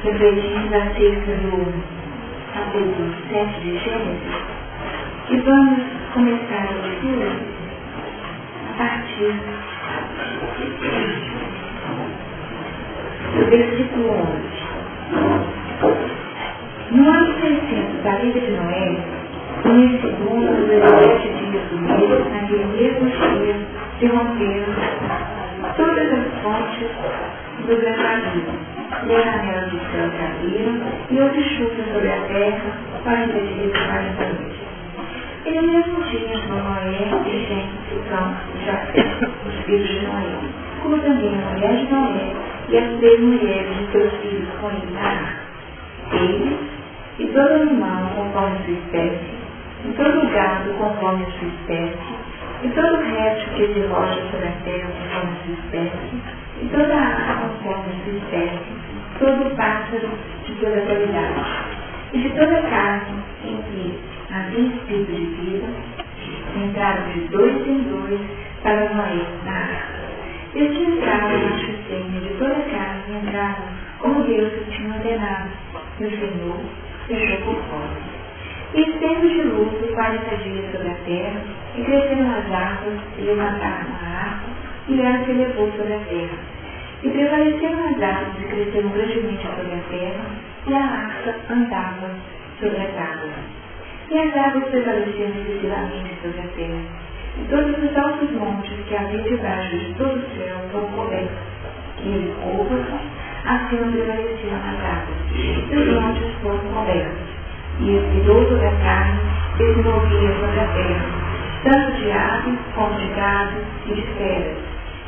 refletindo acerca do capítulo 7 de Gênesis, e vamos começar a leitura a partir do versículo 11. No ano 600 da vida de Noé, no segundo dos 7 dias do mês, naquele mesmo dia, se romperam todas as fontes do granizo, e as janelas do céu se abriram, e houve chuva sobre a terra, 40 dias e 40 noites. E no mesmo dia entrou Noé e Sem, que são os filhos de Noé, como também a mulher de Noé e as 3 mulheres de seus filhos com ele na arca. Eles e todo animal conforme sua espécie, e todo gado conforme sua espécie, e todo réptil que se roja sobre a terra conforme sua espécie, e toda ave conforme sua espécie, todo pássaro de toda qualidade, e de toda carne em que havia espírito de vida, entraram de 2 em 2 para Noé na arca. Este entraram macho e fêmea de toda carne, entraram como Deus o tinha ordenado, e o Senhor fechou por fora. E esteve de luto 40 dias sobre a terra, e cresceram as árvores, e levantaram a arca, e ela se levou sobre a terra. E prevaleceram as árvores, e cresceram grandemente sobre a terra, e a arca andava sobre as águas. E as águas prevaleceram excessivamente sobre a terra. E todos os altos montes que havia debaixo de todo o céu foram cobertos. E ele covas, assim não prevaleceram as águas. E os montes foram cobertos. E o idoso da carne se movia sobre a terra, tanto de aves como de gado e de feras,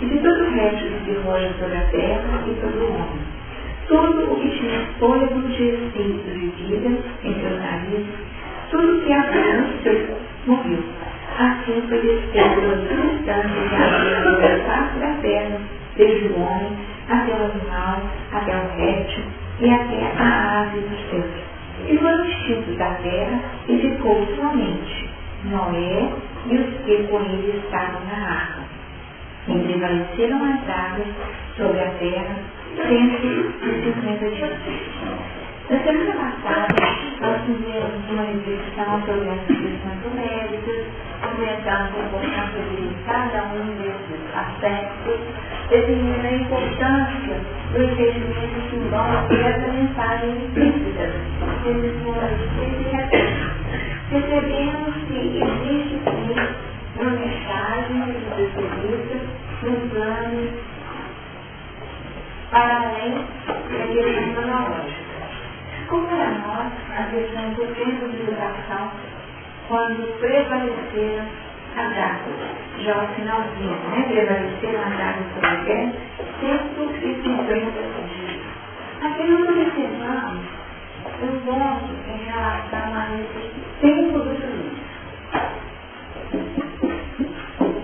e de todo o réptil que se roja sobre a terra e sobre o homem. Todo o que tinha fôlego de espírito de vida em seus narizes, tudo que havia morreu. Assim foi desfeito todas as instâncias que havia sobre a face da terra, desde o homem até o animal, até o réptil e até a ave dos céus. E foram extintos da terra, e ficou somente Noé e os que com ele estavam na arca. E prevaleceram as águas sobre a terra 150 dias. Na semana passada, nós fizemos uma reflexão sobre as questões numéricas, comentamos a importância de cada um desses aspectos, definindo a importância do entendimento simbólico dessa mensagem implícita, desses números significativos. Percebemos que existe sim uma mensagem dos especialistas no plano para além da questão cronológica. Como para nós, a questão do tempo de duração, quando prevaleceram as águas, já ao finalzinho, prevaleceram as águas sobre a terra, 150 dias. Aqui nós observamos um ponto em relação a esse tempo do juízo.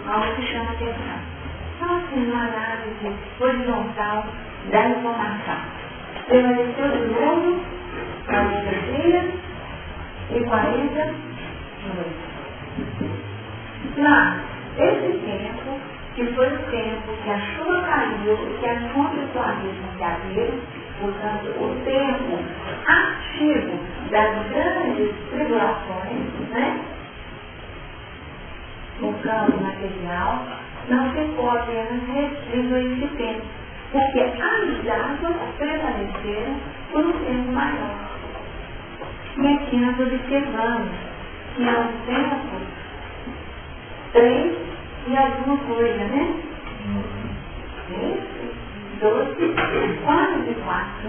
Algo que chama atenção. Só assim uma análise horizontal da informação. Prevaleceu de novo 40 dias e 40 noites. Mas, esse tempo, que foi o tempo que a chuva caiu, que as fontes do abismo se abriram, portanto, o tempo ativo das grandes tribulações, no campo material, não ficou apenas restrito a esse tempo, porque as águas prevaleceram por um tempo maior. E aqui nós observamos que é um tempo 3 e alguma coisa, 12, quase 4,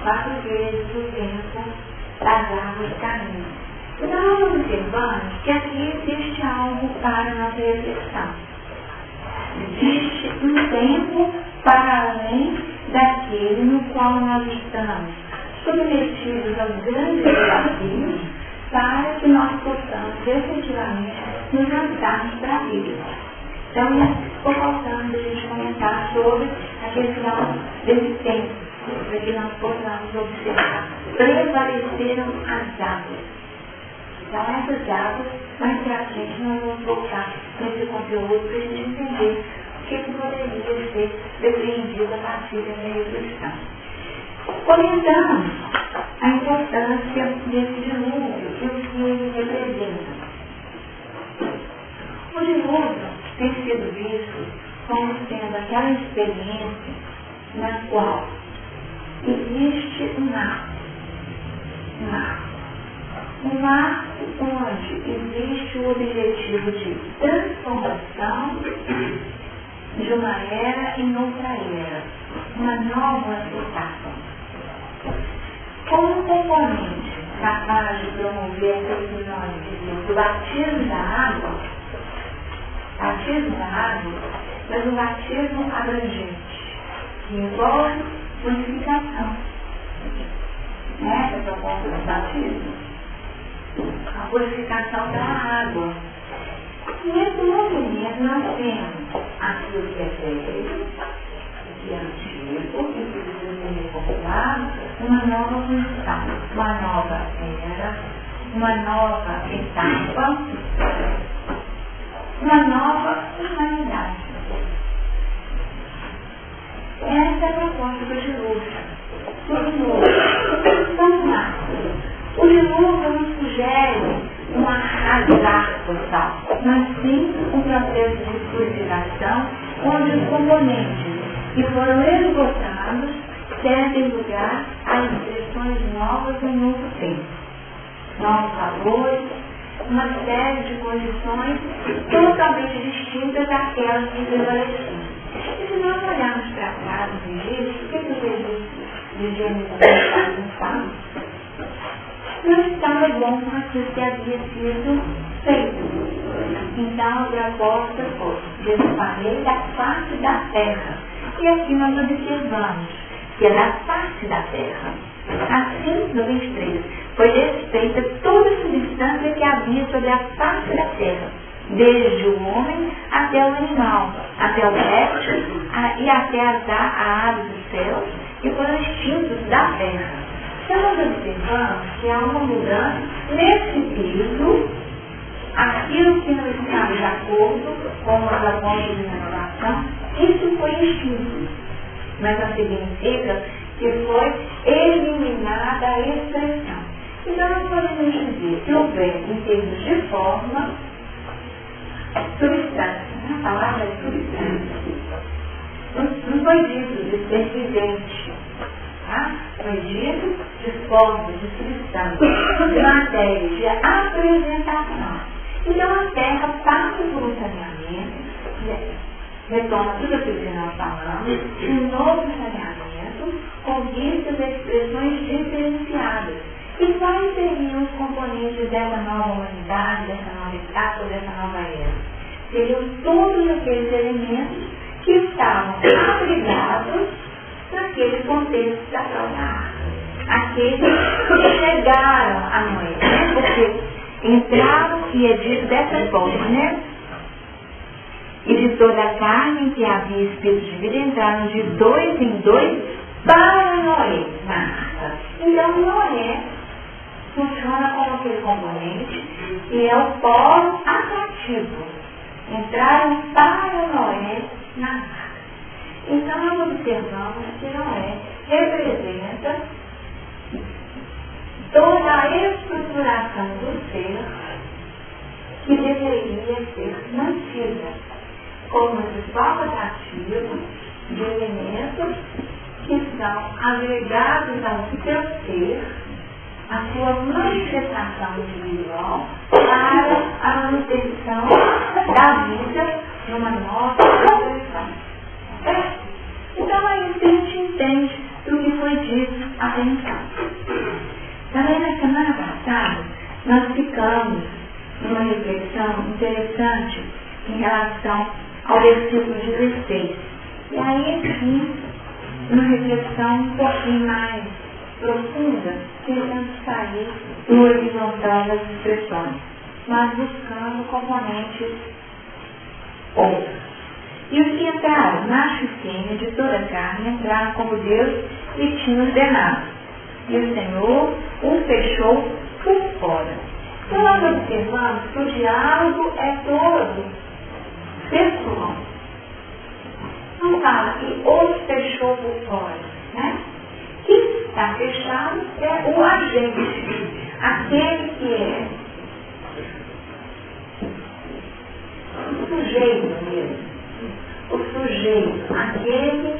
4 vezes o tempo das águas caindo. Então nós observamos que aqui existe algo para a nossa reflexão. Existe um tempo para além daquele no qual nós estamos submetidos aos grandes desafios para que nós possamos efetivamente nos lançarmos para a vida. Então, ficou faltando a gente comentar sobre a questão desse tempo, para que nós possamos observar. Prevaleceram as águas. Então, essas águas, mais para a frente, nós vamos voltar nesse conteúdo para a gente entender o que poderia ser depreendido a partir da reflexão. orientando a importância desse dilúvio e o que ele representa. O dilúvio tem sido visto como sendo aquela experiência na qual existe um arco onde existe o objetivo de transformação de uma era em outra era, uma nova etapa. Como um componente capaz de promover aquilo que nós dizemos, o batismo da água, mas um batismo abrangente, que envolve purificação. Essa é a proposta do batismo. A purificação da água. E nesse movimento nós temos aquilo que é velho, que é antigo, que precisa ser reformulado, uma nova função, uma nova era, uma nova etapa, uma nova humanidade. Essa é a proposta do dilúvio. O dilúvio nos sugere um arrasar total, mas sim um processo de purificação onde os componentes que foram esgotados cedem lugar a expressões novas em novo tempo. Novos valores, uma série de condições totalmente distintas daquelas que prevaleciam. E se nós olharmos para trás do registro, o que o registro de Gênesis nos fala? Não estava bom aquilo que havia sido feito. Então a proposta foi: desfarei da face da terra. E aqui nós observamos que é da face da terra. Assim, no 23, foi desfeita toda a substância que havia sobre a face da terra, desde o homem até o animal, até o réptil e até as aves dos céus, que foram extintos da terra. Então nós observamos que há uma mudança nesse período, aquilo que não estava de acordo com a proposta de renovação, isso foi extinto. Mas não significa que foi eliminada a expressão. Então nós podemos dizer que o verbo, em termos de forma, substância, a palavra é substância. Não foi dito de ser vivente, tá? Foi dito de forma, de substância, de matéria, de apresentação. Então a terra passa por um saneamento, retoma tudo aquilo que nós falamos, um novo saneamento, com vistas a expressões diferenciadas. E quais seriam os componentes dessa nova humanidade, dessa nova etapa, dessa nova era? Seriam todos aqueles elementos que estavam abrigados naquele contexto da própria arca. Aqueles que chegaram a Noé, né? Porque entraram, e é dito dessa forma, né? E de toda a carne em que havia espírito de vida entraram de 2 em 2 para Noé na arca. Então Noé funciona como aquele componente que é o polo atrativo. Entraram para Noé na arca. Então nós observamos que Noé representa toda a estruturação do ser que deveria ser mantida como esse polo atrativo de elementos que são agregados ao seu ser, a sua manifestação individual para a manutenção da vida de uma nova evolução. Então é isso que a gente entende do que foi dito até então. Também na semana passada nós ficamos numa reflexão interessante em relação ao versículo 16. E aí aqui, uma reflexão um pouquinho mais profunda, tentando sair do horizontal das expressões, mas buscando componentes outros. E os que entraram, macho e fêmea de toda a carne, entraram como Deus e tinha ordenado. E o Senhor o fechou por fora. Então nós observamos que o diálogo é todo pessoal. Não fala que os fechou por fora, né? Que está fechado é o agente, aquele que é o sujeito mesmo, o sujeito, aquele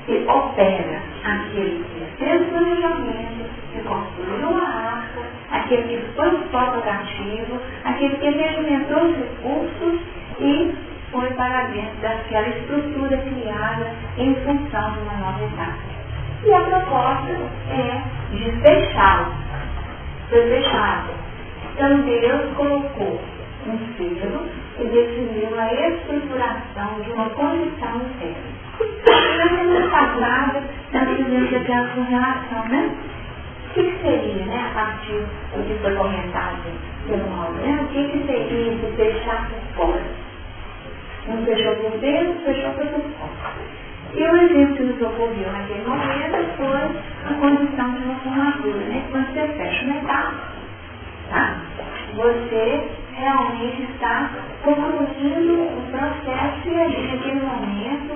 que opera, aquele que fez o planejamento, que construiu uma arca, aquele que foi o fotogativo, aquele que regimentou os recursos e foi para dentro daquela estrutura criada em função de uma nova etapa. E a proposta é de fechá-lo. Foi fechado. Então Deus colocou um selo e definiu a estruturação de uma condição interna. Na semana passada, nós fizemos aquela correlação, né? O que seria, né, a partir do que foi comentado pelo Mauro, né? O que seria de fechar por fora? Um fechou por dentro, fechou por fora. E o exemplo que nos ocorreu naquele momento foi a condição de uma formatura, né? Quando você fecha uma etapa, tá? Você realmente está concluindo o processo e ali naquele momento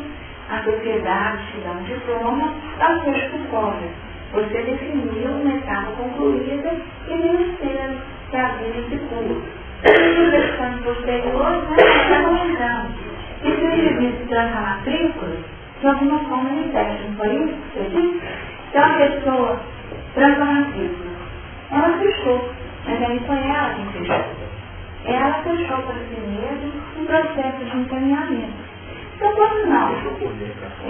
a sociedade te dá um diploma ao fecho por fora. Você definiu uma etapa concluída e veio ser que a vida se cura. As versões posteriores, está comentando que se o indivíduo tranca a matrícula, de alguma forma ele fecha, não foi isso que você disse? Então a pessoa tranca a matrícula. Ela fechou, mas aí foi ela quem fechou. Ela fechou para si mesma um processo de encaminhamento. Então, quando não,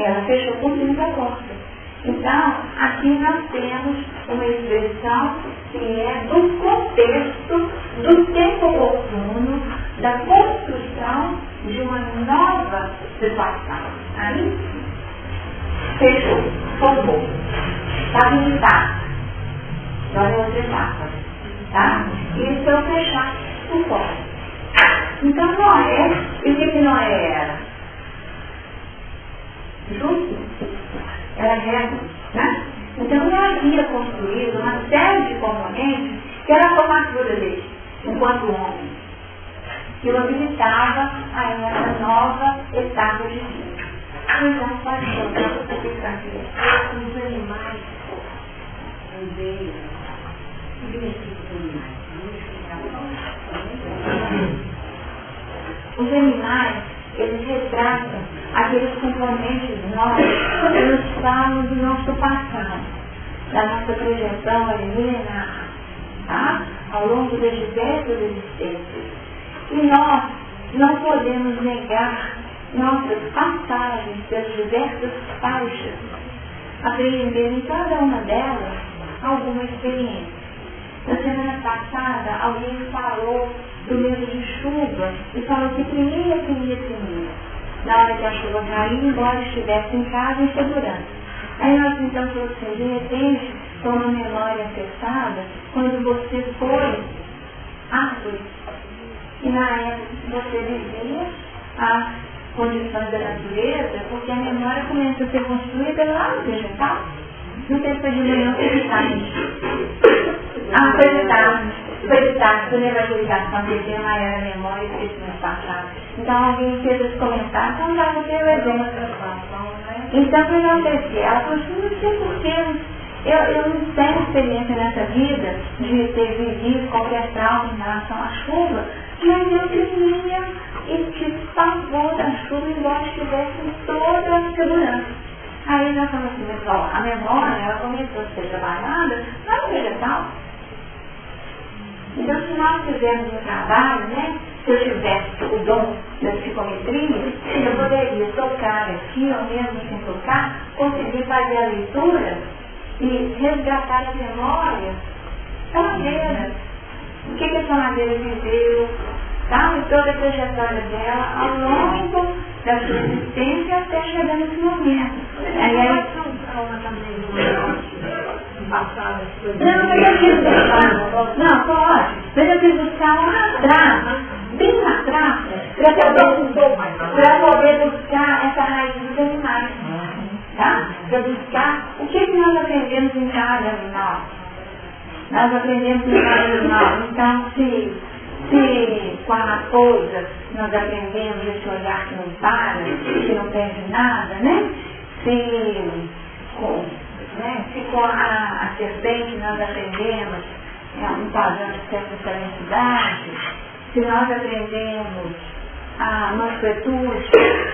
ela fechou por dentro da porta. Então, aqui nós temos uma expressão que é do contexto, do tempo oportuno, da construção de uma nova situação. Aí, fechou, formou, está intacto. Agora é outra etapa, tá? Isso é o fechar por fora. Então, Noé, e o que Noé era? Justo? Era regra, né? Então ele havia construído uma série de componentes que era a formatura dele, enquanto homem, que o habilitava a essa nova etapa de vida. Então faz toda os animais, os animais, eles retratam aqueles componentes nossos que nos falam do nosso passado, da nossa trajetória milenar, tá? Ao longo das diversas existências. E nós não podemos negar nossas passagens pelas diversas faixas, aprendendo em cada uma delas alguma experiência. Na semana passada, alguém falou do medo de chuva e falou que temia. Na hora que a chuva caiu, embora estivesse em casa em segurança. Aí nós então falamos assim, de repente, com uma memória acessada, quando você foi árvore, e na época você vivia as condições da natureza, porque a memória começa a ser construída lá no vegetal. Não sei se foi de manhã ou foi de tarde. Foi de tarde, quando a evangelização que tinha maior memória e crescimento passado. Então alguém fez esse comentário, então já não tem o exemplo. Então o que aconteceu? Ela falou assim, não sei porquê, eu não tenho experiência nessa vida de ter vivido qualquer trauma em relação à chuva, mas eu temia e tive pavor da chuva, embora estivesse em toda a segurança. Aí nós falamos assim, pessoal, a memória ela começou a ser trabalhada lá no vegetal. Então, se nós fizermos um trabalho, né, se eu tivesse o dom da psicometria, eu poderia tocar aqui, ou mesmo sem tocar, conseguir fazer a leitura e resgatar a memória da madeira. O que essa madeira viveu, tá? E toda a trajetória dela ao longo da sua existência até chegar nesse momento. Aí não, pode. Mas eu quis buscar lá atrás, bem lá atrás, para poder buscar essa raiz dos animais. Tá? Para buscar o que nós aprendemos em cada animal. Nós aprendemos em cada animal. Então, se com a raposa nós aprendemos esse olhar que não para, que não perde nada, né? Se com né? Ficou a serpente, nós aprendemos um padrão de certa felicidade, se nós aprendemos a mansuetude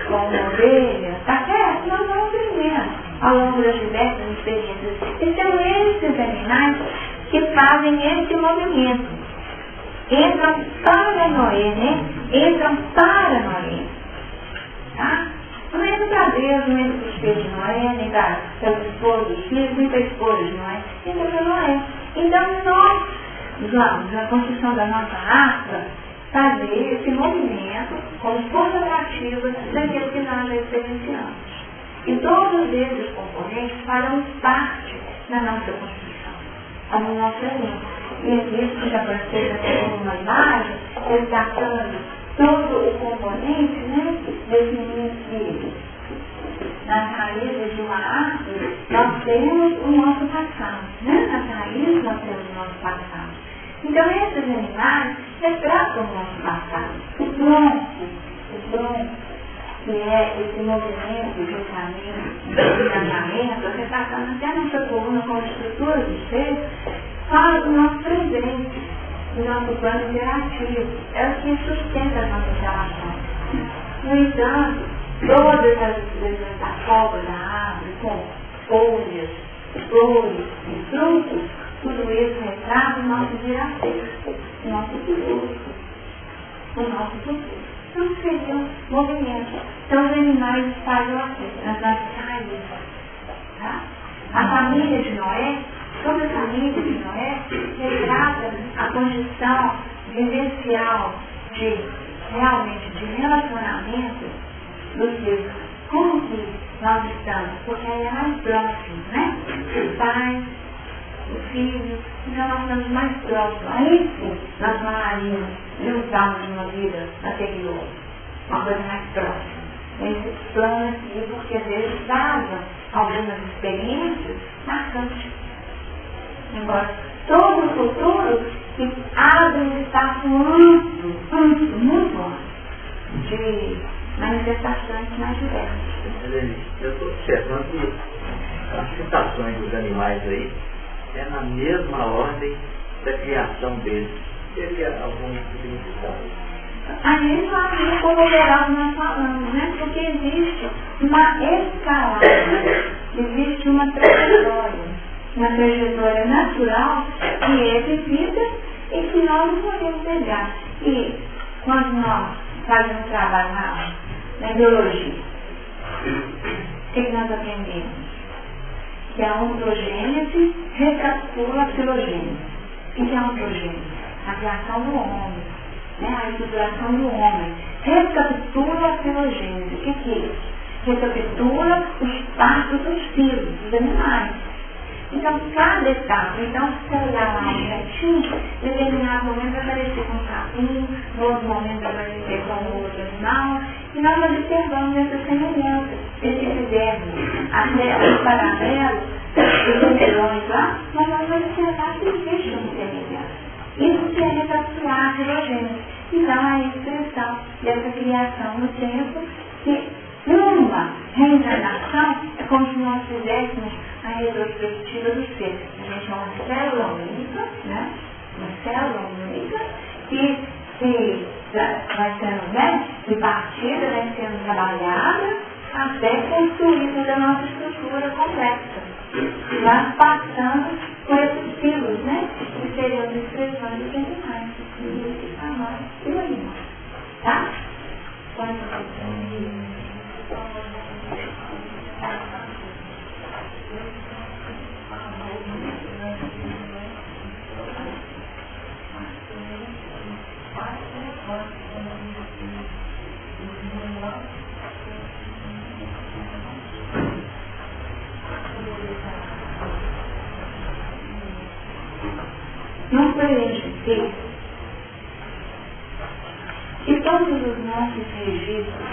com uma ovelha, tá certo? Nós vamos aprendendo ao longo das diversas experiências. E são esses animais que fazem esse movimento. Entram para Noé, né? Entram para Noé. Tá? Não entra para Deus, não entra para os filhos de Noé, nem para os esposos dos filhos, nem para a esposa de Noé. Entra para Noé. Então nós vamos, na construção da nossa arca, fazer esse movimento como força atrativa daquilo que nós já experienciamos. E todos esses componentes farão parte da nossa construção, ao nosso elenco. E existe, que já apareceu aqui uma imagem, destacando todo o componente, né, definindo que nas raízes de uma árvore nós temos o nosso passado, né? Nas raízes nós temos o nosso passado. Então esses animais retratam o nosso passado. O tronco, que é esse movimento de caminho, de encaminhamento, retratando até a nossa coluna como estrutura de ser, fala do nosso presente, do nosso plano interativo. É o que sustenta as nossas relações. No entanto, todas as expressões da folga da árvore, com folhas, flores e frutos, tudo isso retrata o nosso vir a ser, o nosso futuro. O nosso futuro. Então seria um movimento. Então os animais fazem as nossas raízes. Tá? A família de Noé, toda a família de Noé, retrata a condição vivencial de realmente de relacionamento dos filhos. Como que nós estamos? Porque aí é mais próximo, né? O pai, o filho, então nós estamos mais próximos. Aí sim, nós falaríamos de um salmo de uma vida anterior, uma coisa mais próxima. Esses planos aqui, porque às vezes trazem algumas experiências marcantes. Embora todo o futuro que abre um espaço muito amplo de manifestações mais diversas. Eu estou observando que as citações dos animais aí é na mesma ordem da criação deles. Teria algum significado? A mesma ordem como geral nós falamos, né? Porque existe uma escalada, existe uma trajetória natural que é vivida e que nós não podemos pegar. E quando nós fazemos trabalho na biologia, o que nós aprendemos? Que a ontogênese recapitula a filogênese. O que é a ontogênese? A criação do homem, né? A estruturação do homem. Recapitula a filogênese. O que é isso? Recapitula os passos dos filhos, dos animais. Então, cada etapa, então, se você olhar lá direitinho, em determinado momento vai aparecer com um capim, no outro momento vai aparecer com outro animal, e nós observamos essa semelhança. Se fizermos até os paralelos, os vilões lá, nós vamos observar que existe uma semelhança. Isso que é recapitular a filogênese. Então, a expressão dessa criação no tempo, que numa reencarnação é como se nós fizéssemos a retrospectiva do ser. A gente é uma célula única, né? Uma célula única que vai sendo, né? De partida, vai sendo trabalhada até construir toda a nossa estrutura complexa. Vai passando por esses filos, né? Que seriam as expressões dos animais. E a nós e o animal. Tá? Não podemos dizer que todos os nossos registros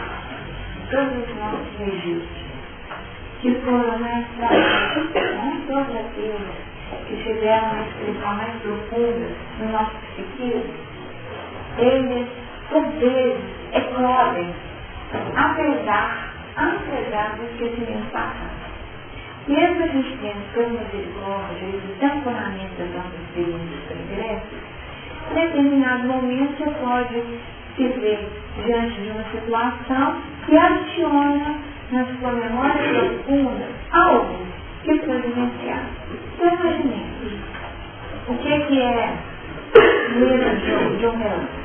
que foram mais próximos, não todos aqueles que tiveram uma expressão mais profunda no nosso psiquismo, eles, por vezes, eclodem, apesar do esquecimento passado. mesmo a gente tendo toda misericórdia e o temperamento das nossas experiências pregressas, em determinado momento você pode se ver diante de uma situação que adiciona na sua memória profunda algo que foi vivenciado. Então imaginemos, o que é mesmo de um relance?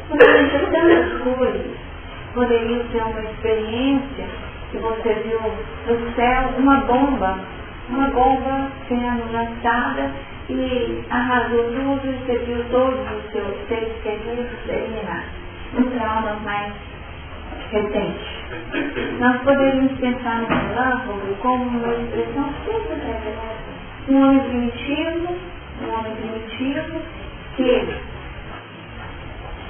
Poderia ser tantas coisas, poderia ser uma experiência que você viu no céu, uma bomba sendo lançada e arrasou tudo e você viu todos os seus seres queridos eliminados. Um trauma mais recente. Nós poderíamos pensar no relâmpago como uma expressão super pregressa. Um homem primitivo que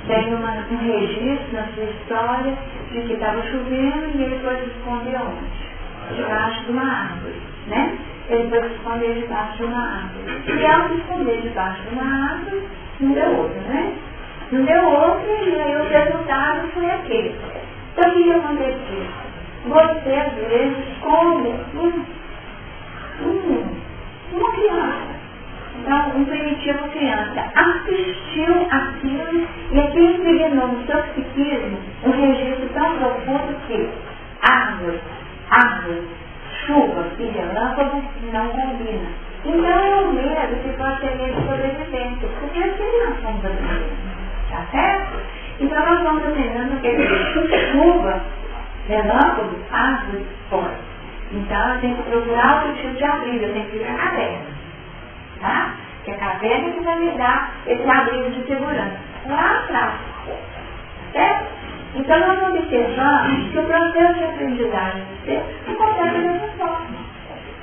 tem um registro na sua história de que estava chovendo e ele foi se esconder onde? Debaixo de uma árvore, né? Ele foi se esconder debaixo de uma árvore. E ao se esconder debaixo de uma árvore, não deu outra, né? Não deu outra e aí o resultado foi aquele. Então o que aconteceu? Você às vezes como uma criança. Então, um primitivo criança assistiu aquilo e aquilo impregnou no seu psiquismo um registro tão profundo que árvore, chuva e relâmpago não combinam. Então é o medo que pode ser medo de sobrevivência, porque assim nós somos brasileiros, tá certo? Então nós vamos aprendendo que chuva, relâmpago, árvore, fora. Então eu tenho que procurar outro tipo de abrigo, eu tenho que ir para a caverna. Tá? Que a caverna que vai me dar esse abrigo de segurança. Lá atrás. Certo? Então nós observamos que o processo de aprendizagem do ser acontece dessa forma.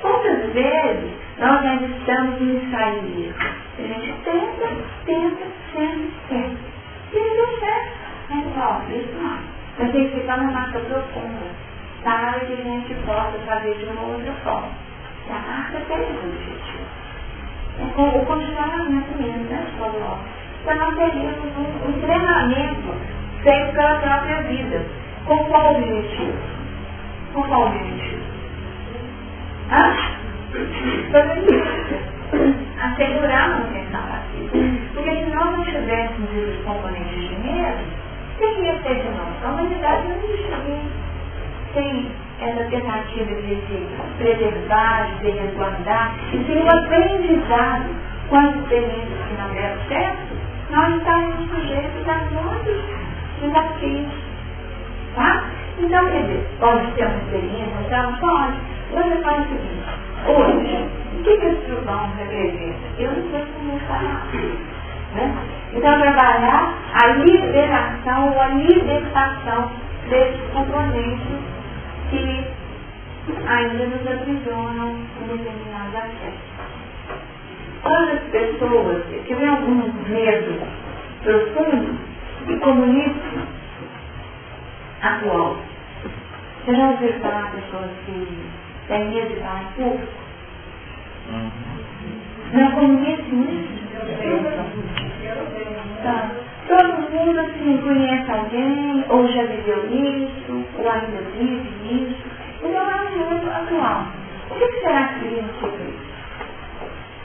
Quantas vezes nós ainda estamos em ensaio? A gente tenta. E não deu certo. Mas isso não. Mas tem que ficar na marca profunda. Para que a gente possa fazer de uma outra forma. E a marca tem esse objetivo. O condicionamento mesmo, né, Paulo? Então nós teríamos um treinamento feito pela própria vida. Com qual objetivo? Assegurar a manutenção da vida. Porque se nós não tivéssemos esses componentes de medo, o que ia ser de nós? A humanidade não existiria. Sem essa tentativa de se preservar, de se resguardar, e sem o aprendizado com as experiências que não deram certo, nós estaremos sujeitos a muitos desafios. Tá? Então, quer dizer, pode ter uma experiência, então pode. Você faz o seguinte, hoje, o que esse trovão representa? Eu não sei como falar. Né? Então, trabalhar a liberação ou a libertação desses componentes que ainda nos aprisionam em determinados aspectos. Quantas pessoas que têm algum medo profundo e comunismo atual? Você já ouviu falar de pessoas que têm medo de falar em público? Não é comunismo isso? Tá. Todo mundo assim, conhece alguém, ou já viveu isso, ou ainda vive isso. Então é um medo atual. O que será que significa isso?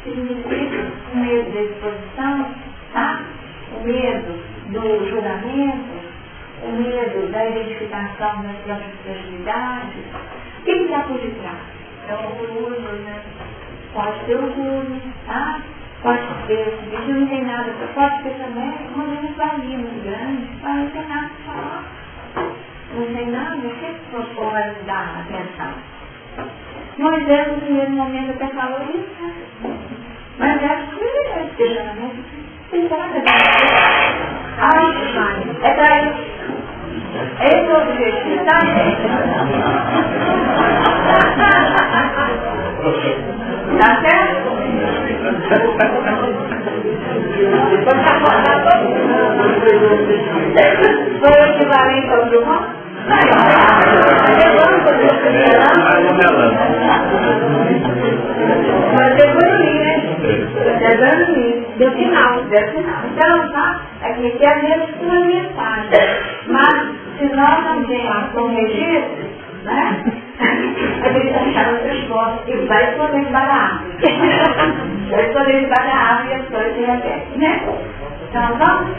Significa o medo da exposição, tá? O medo do julgamento, o medo da identificação das próprias fragilidades. O que está por detrás? É o orgulho, né? Pode ser orgulho, tá? Pode ser o seguinte, não tem nada, pode ser também uma minusvalia muito grande, mas não tem nada para falar. Não tem nada, o que for vai nos dar atenção? Moisés, no primeiro momento, até falou isso, mas esse questionamento, será que é para isso? Esse é o objetivo, tá, gente? Tá certo? Foi o equivalente ao João? Mas depois né? Deu final. Então, tá? Aqui é a mesma mensagem. Mas, se nós não temos um registro, né? A gente achar outras coisas. E vai esconder debaixo da árvore. Vai esconder debaixo da árvore e as coisas se repetem, né? Então, vamos.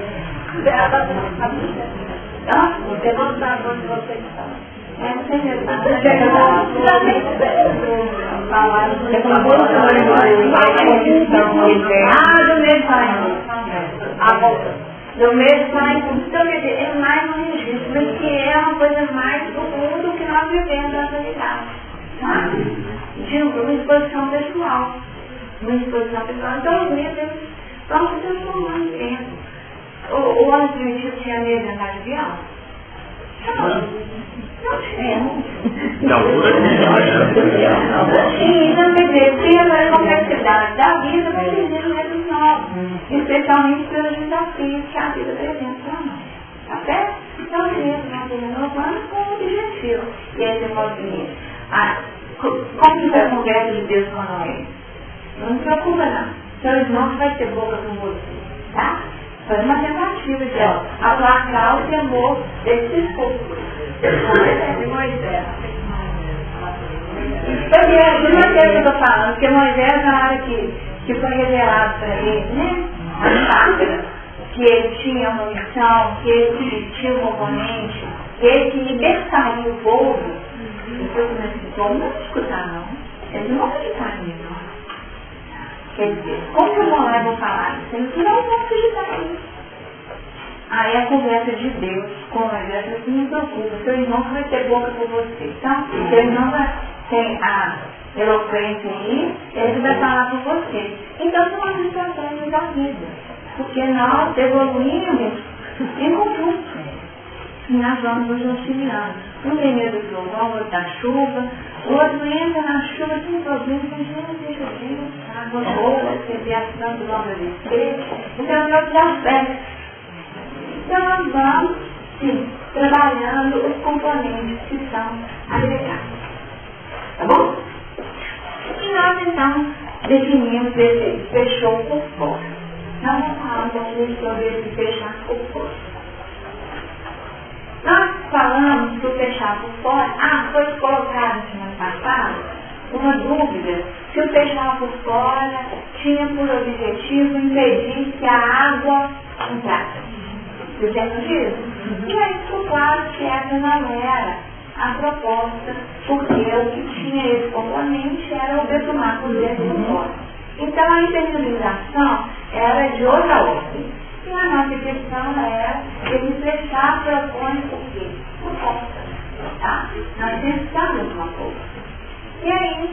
Você não sabe onde você está. Você já está. Do mesmo do mesmo então, quer dizer, é mais um registro, mas que é uma coisa mais do mundo que nós vivemos na atualidade, tá? De uma exposição pessoal. Então, os livros vão se transformando em tempo. O ano primitivo tinha medo de andar de avião? Não tinha. Então, quer dizer, pela complexidade da vida, vai surgir medos novos, especialmente pelos desafios que a vida apresenta para nós. Tá certo? Então, os medos vão se renovando com um objetivo. E aí você pode dizer, como que vai a conversa de Deus com Noé? Não se preocupa não. Seu irmão vai ter boca com você, tá? Foi uma tentativa de aplacar o temor desse esposo. De Moisés. De Moisés que eu estou falando, porque Moisés, na hora que foi revelado para ele, né? A sacra, que ele tinha uma missão, que ele tinha um componente, que ele que libertaria o povo, então começou não escutar não. Eles não vão acreditar nisso, não. Quer dizer, como que eu vou lá e vou falar isso? Eles não vão acreditar nisso. Aí a conversa de Deus com Moisés, assim, não preocupa, seu irmão vai ter boca por você, tá? Seu irmão tem a eloquência aí, ele vai falar por você. Então são as situações da vida, porque nós evoluímos em conjunto. E nós vamos nos auxiliando. Um tem medo do trovão, outro da chuva, o outro entra na chuva sem problema, deixa Deus, água boa, desviação do nome de Deus. Então nós já fé. Então nós vamos, sim, trabalhando os componentes que são agregados. Tá bom? E nós então definimos esse fechou por fora. Então vamos falar um pouquinho sobre esse fechar por fora. Nós falamos do fechar por fora, foi colocado na semana passada uma dúvida se o fechar por fora tinha por objetivo impedir que a água entrasse. Você entende isso? E aí ficou claro que essa não era a proposta, porque o que tinha esse componente era o betumar por dentro e por fora. Então a internalização era de outra ordem. E a nossa questão era ele fechar propõe o quê? Uma porta. Tá? Nós pensamos uma porta. E aí,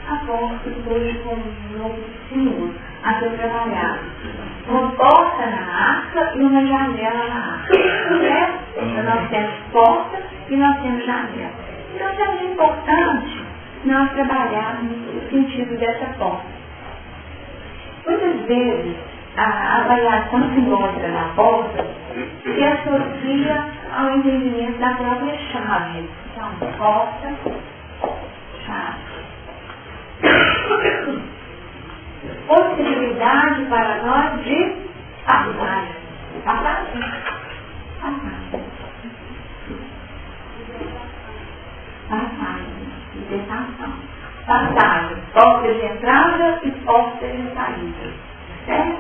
a porta surge como um novo símbolo a ser trabalhado. Uma porta na arca e uma janela na arca. Certo? Então nós temos porta e nós temos janela. Então é importante nós trabalharmos o sentido dessa porta. Muitas vezes, a avaliação simbólica da porta se associa ao entendimento da própria chave. Então, porta, chave. Possibilidade para nós de passagem. Passagem. Libertação. Passagem. Porta de entrada e porta de saída. Certo?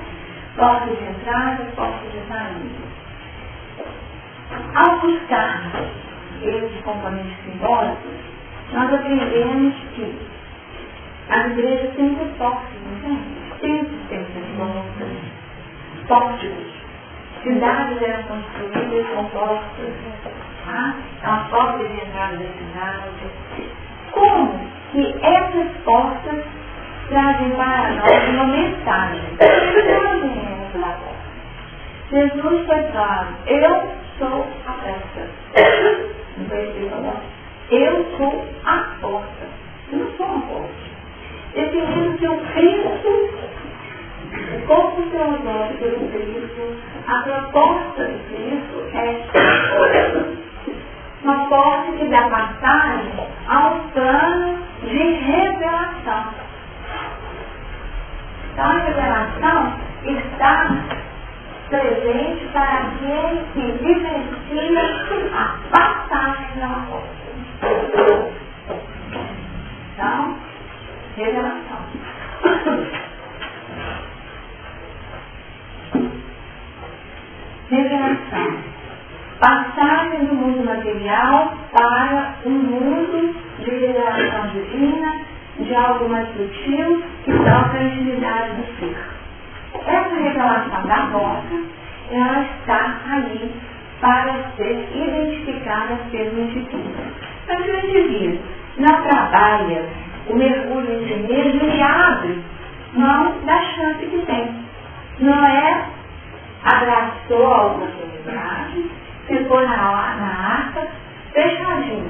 Porta de entrada e porta de saída. Ao buscar esses componentes simbólicos, nós aprendemos que as igrejas têm muitos pórticos, não tem? Tem sistemas de pórticos. Cidades eram construídas com pórticos. Tá? Então, as portas de entrada da cidade. Como que essas portas trazem para nós uma mensagem? Jesus foi claro, eu sou a porta. Não foi isso que eu sou a porta. Eu não sou uma porta. Definindo que o Cristo, o corpo teológico do Cristo, a proposta do Cristo é uma porta que dá passagem a um plano de revelação. Então a revelação está presente para aquele que vivencia a passagem da porta. Então, material para um mundo de revelação divina, de algo mais sutil que toca a intimidade do ser. Essa revelação da boca, ela está ali para ser identificada pelo indivíduo. Então, se o indivíduo não trabalha o mergulho em si mesmo, ele abre mão da chance que tem. Noé abraçou a oportunidade, ficou na arca, fechadinho.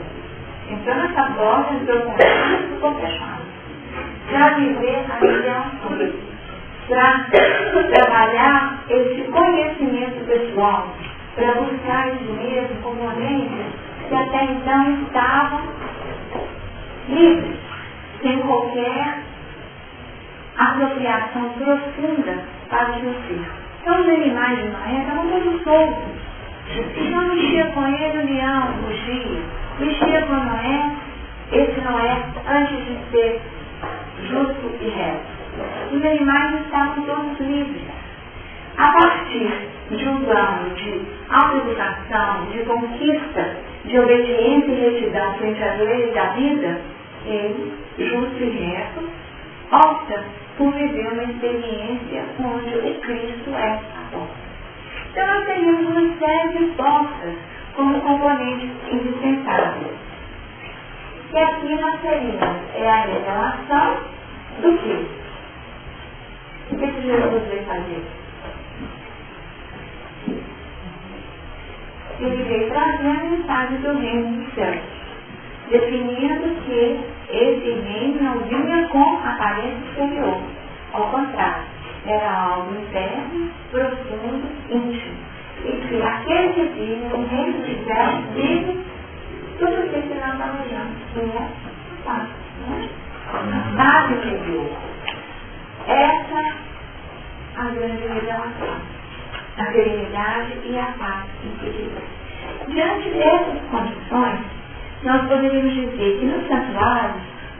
Entrou nessa porta, entrou para a e ficou fechado. Para viver a revelação, para trabalhar esse conhecimento pessoal, para buscar isso mesmo, componentes que até então estavam livres, sem qualquer apropriação profunda para o seu ser. Então, os animais de Noé estavam todos soltos. Não mexia com ele o leão, fugia. Mexia com Noé, esse Noé, antes de ser justo e reto. Os animais estavam todos livres. A partir de um plano de autoeducação, de conquista, de obediência e retidão frente às leis da vida, ele, justo e reto, opta por viver uma experiência onde o Cristo é a porta. Então, nós teríamos uma série de portas como componentes indispensáveis. E aqui nós teríamos a revelação do quê? O que Jesus veio fazer? Ele veio trazer a mensagem do reino dos céus, definindo que esse reino não vinha com aparência exterior. Ao contrário, era algo interno, profundo, íntimo. E que aquele que vive no reino dos céus vive tudo o que nós almejamos, que é a paz. A paz interior. Essa é a grande revelação. A serenidade e a paz interior. Diante dessas condições, nós poderíamos dizer que no santuário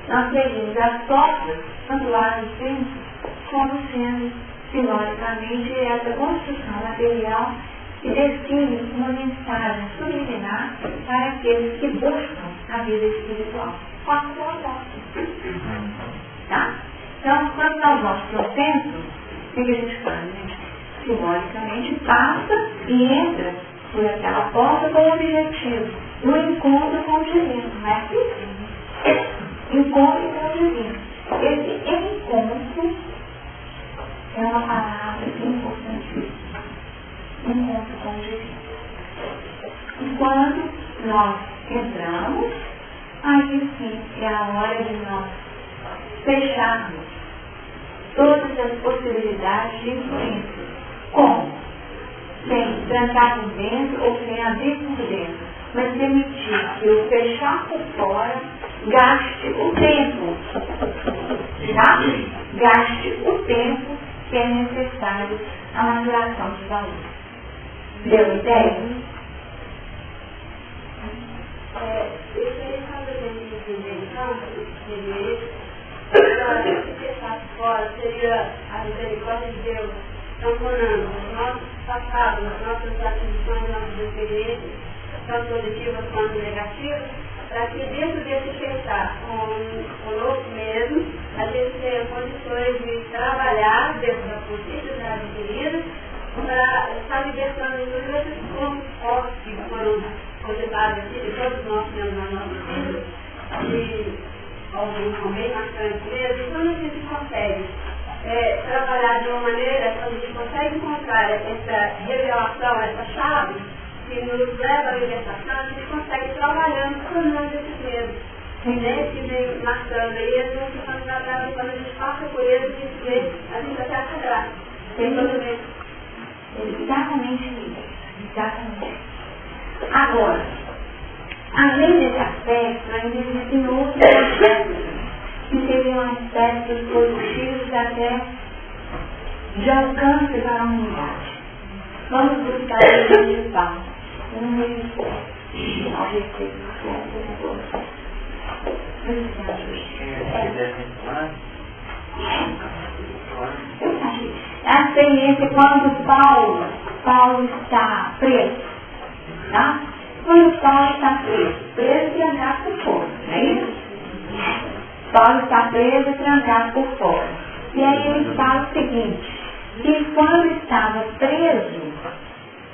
nós teríamos as portas santuário e templo como sendo simbolicamente essa construção material que define uma mensagem subliminar para aqueles que buscam a vida espiritual. Qual é a porta? Tá? Então, quando nós vamos para o centro, o que a gente faz? Simbolicamente passa e entra por aquela porta com o objetivo do encontro com o divino, não é assim? Encontro com o divino. Esse encontro é uma palavra importantíssima. Encontro com o divino. E quando nós entramos, aí sim é a hora de nós fecharmos todas as possibilidades de influência. Como? Sem trancar por dentro ou sem abrir por dentro, mas permitir que o fechar por fora gaste o tempo. Tá? Gaste o tempo que é necessário à maturação dos valores. Deu ideia? Eu queria fazer uma intervenção, seria se deixar fora, seria a misericórdia de Deus transformando os nossos passados, as nossas atribuições, nossas experiências, tanto positivas quanto negativas, para que dentro desse fechar conosco mesmo, a gente tenha condições de trabalhar dentro da consciência já adquirida, para estar libertando todos esses corpos que foram cogitados aqui, que todos nós temos na nossa vida, e alguns são bem marcantes mesmo. E quando a gente consegue trabalhar de uma maneira, quando a gente consegue encontrar essa revelação, essa chave que nos leva à libertação, a gente consegue trabalhando sanando esses medos. Que vem marcando aí, a gente quando trabalha, quando a gente passa por eles, a gente até acha graça. Tem todo medo. Exatamente isso. Exatamente. Agora, além desse aspecto, ainda existem outros aspectos que seriam aspectos positivos até de alcance para a humanidade. Vamos buscar o principal. Um respeito ao respeito do outro. A experiência quando Paulo está preso, tá? quando Paulo está preso e trancado por fora, não é isso? Paulo está preso e trancado por fora. E aí ele fala o seguinte, que quando estava preso,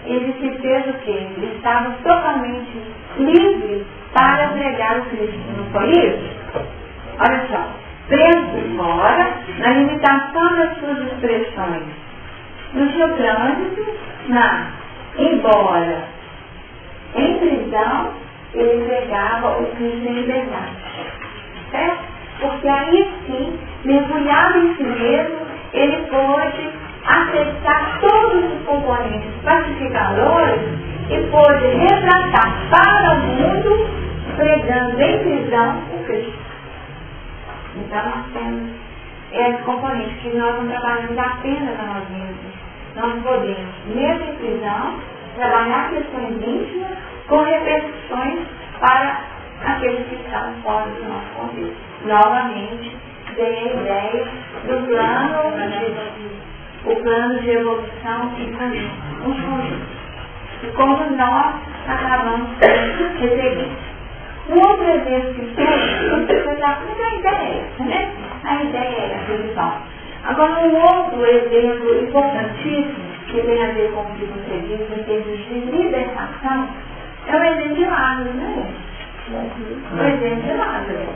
ele se fez o quê? Ele estava totalmente livre para pregar o Cristo, não foi isso? Olha só, preso por fora, na limitação das suas expressões, no seu trânsito, embora em prisão, ele pregava o Cristo em liberdade. Certo? Porque aí sim, mergulhado em si mesmo, ele pôde acessar todos os componentes pacificadores e pôde retratar para o mundo, pregando em prisão o Cristo. Então nós temos esse componente que nós não trabalhamos apenas a nós mesmos. Nós podemos, mesmo em prisão, trabalhar questões íntimas com repercussões para aqueles que estão fora do nosso contexto. Novamente, dei a ideia do plano de evolução em conjunto. E como nós acabamos recebendo. Um outro exemplo que foi já a ideia é essa, né? A ideia é a solução. Agora, um outro exemplo importantíssimo que tem a ver com o que você disse em termos de libertação é o exemplo de Lázaro, né? O exemplo de Lázaro.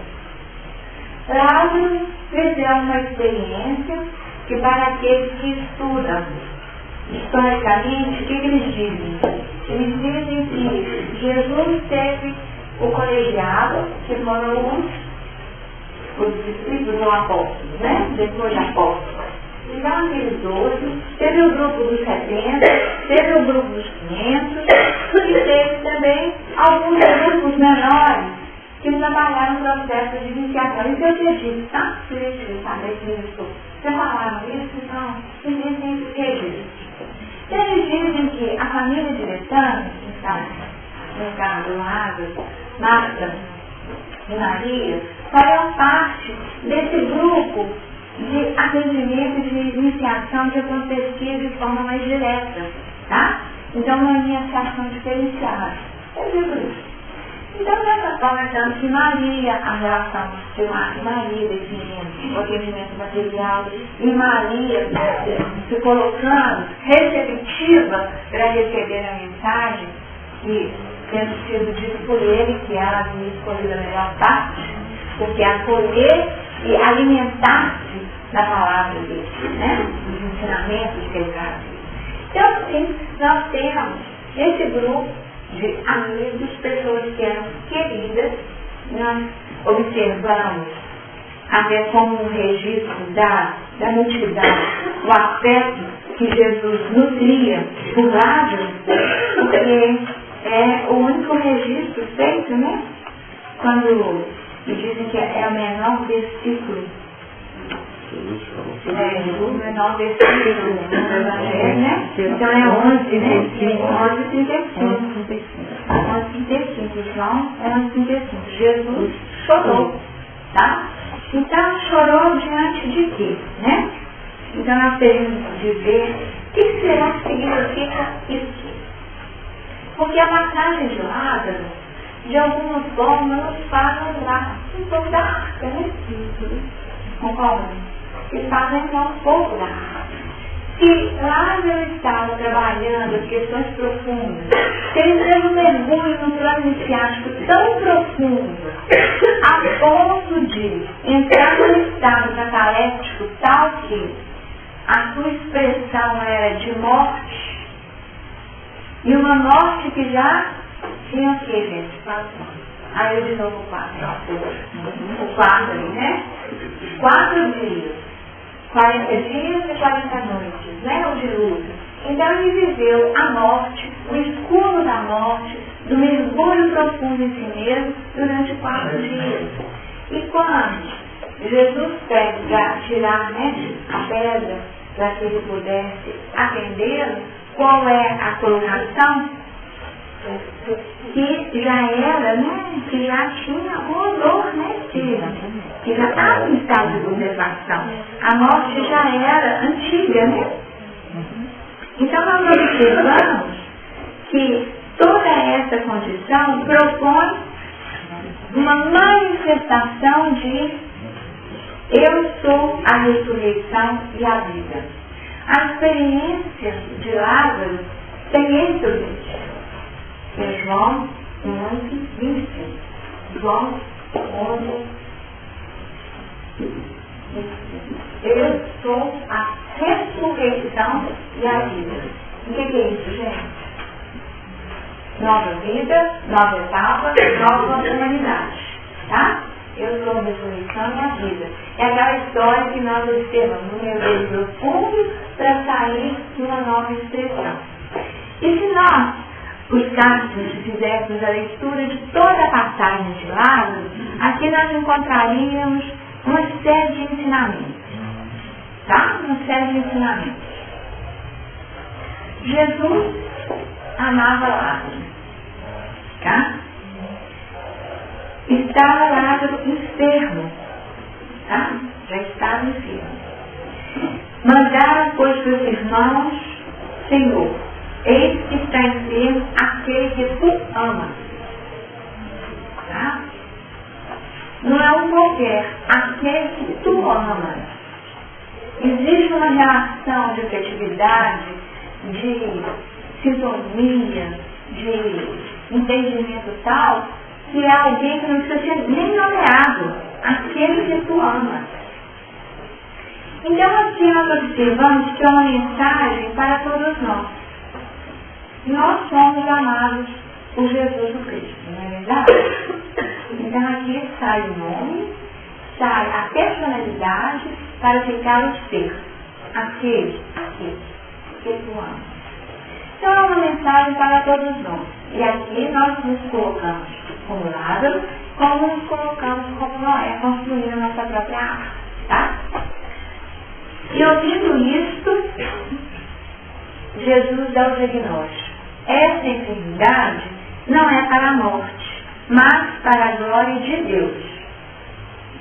Lázaro viveu uma experiência que, para aqueles que estudam historicamente, o que eles dizem? Eles dizem que Jesus teve o colegiado, que foram os discípulos ou apóstolos, né? Depois de apóstolos. Então, aqueles 12, teve o grupo dos 70, teve o grupo dos 500, e teve também alguns grupos menores que trabalharam no processo de iniciação. Isso eu te disse, tá? Se eles saber disso. Vocês falaram isso, então, existem esses registros. Eles dizem que a família de Betânia, que está no caso do Lázaro, Marta e Maria, farão parte desse grupo de atendimento e de iniciação que acontecia de forma mais direta, tá? Então, uma iniciação diferenciada. Eu digo isso. Então, dessa forma, então, que Maria, a relação de Maria definindo o atendimento material, e Maria se colocando receptiva para receber a mensagem, que tendo sido dito por ele, que ela havia escolhido a melhor parte, porque acolher e alimentar-se da palavra dele, né? Dos ensinamentos que ele trazia. Então, sim, nós temos esse grupo de amigos, pessoas que eram queridas, nós observamos até como um registro da multidão, o afeto que Jesus nutria por Lázaro, porque é o único registro feito, né? Quando dizem que é o menor versículo. O menor versículo do Evangelho, né? Então é 11, né? 11:35. 11:35, João 11:35. Jesus chorou, tá? Então chorou diante de quê, né? Então nós teríamos que dizer o que será que significa isso? Porque a passagem de Lázaro, de alguma forma, nos faz lembrar um pouco da arca, né? Concorda? Que faz lembrar um pouco da arca. Se Lázaro estava trabalhando questões profundas, se ele teve um mergulho no plano iniciático tão profundo, a ponto de entrar num estado cataléptico tal que a sua expressão era de morte, e uma morte que já tinha o que, gente? Aí eu de novo o 4. O 4 ali, né? 4 dias. 40 dias e 40 noites, né? O dilúvio. Então ele viveu a morte, o escuro da morte, do mergulho profundo em si mesmo, durante 4 dias. E quando Jesus pede para tirar, né, a pedra, para que ele pudesse atendê-lo, qual é a colocação? Que já era, né? Que já tinha o odor, né? Que já estava em estado de conservação. A morte já era antiga, né? Então nós observamos que toda essa condição propõe uma manifestação de eu sou a ressurreição e a vida. A experiência de Lázaro tem esse objetivo. É João 11, 25. João 11, 25. Eu sou a ressurreição e a vida. O que é isso, gente? Nova vida, nova etapa, nova humanidade. Tá? Eu sou a ressurreição e a vida. É aquela história que nós observamos no mergulho profundo para sair numa nova expressão. E se nós buscássemos, se fizéssemos a leitura de toda a passagem de Lázaro, aqui nós encontraríamos uma série de ensinamentos. Tá? Uma série de ensinamentos. Jesus amava Lázaro. Tá? Estava Lázaro enfermo. Tá? Já estava enfermo. Mandaram, pois, para os irmãos, Senhor, eis que está enfermo aquele que tu amas. Tá? Não é um qualquer, aquele que tu amas. Existe uma relação de afetividade, de sintonia, de entendimento tal, que é alguém que não precisa ser nem nomeado, aquele que tu amas. Então aqui nós observamos que é uma mensagem para todos nós. Nós somos amados por Jesus o Cristo, não é verdade? Então aqui sai o nome, sai a personalidade para ficar o ser. Aquele que tu amas. Então é uma mensagem para todos nós. E aqui nós nos colocamos como Lázaro, como nos colocamos como Noé, construindo a nossa própria arca. Tá? E ouvindo isto, Jesus dá o diagnóstico. Essa enfermidade não é para a morte, mas para a glória de Deus.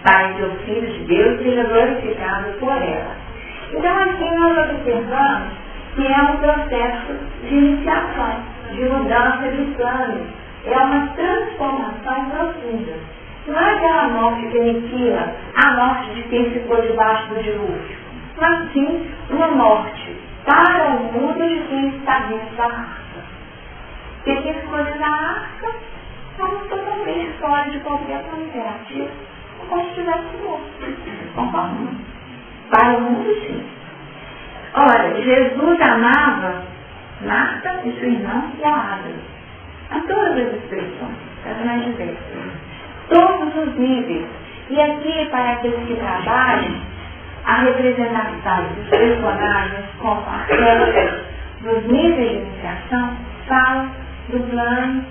Para que o Filho de Deus seja glorificado por ela. Então aqui nós observamos que é um processo de iniciação, de mudança de planos. É uma transformação profunda. Não é aquela morte que inicia a morte de quem ficou debaixo do dilúvio, mas sim uma morte para o mundo de quem está dentro da arca. Porque quem ficou dentro da arca estava totalmente fora de qualquer plano interativo, como se estivesse morto. Concordo? Para o mundo, sim. Ora, Jesus amava Marta e sua irmã e a Lázaro. A todas as expressões, as mais diversas. Todos os níveis. E aqui, para aqueles que trabalham, a representação dos personagens como aquelas dos níveis de iniciação fala do plano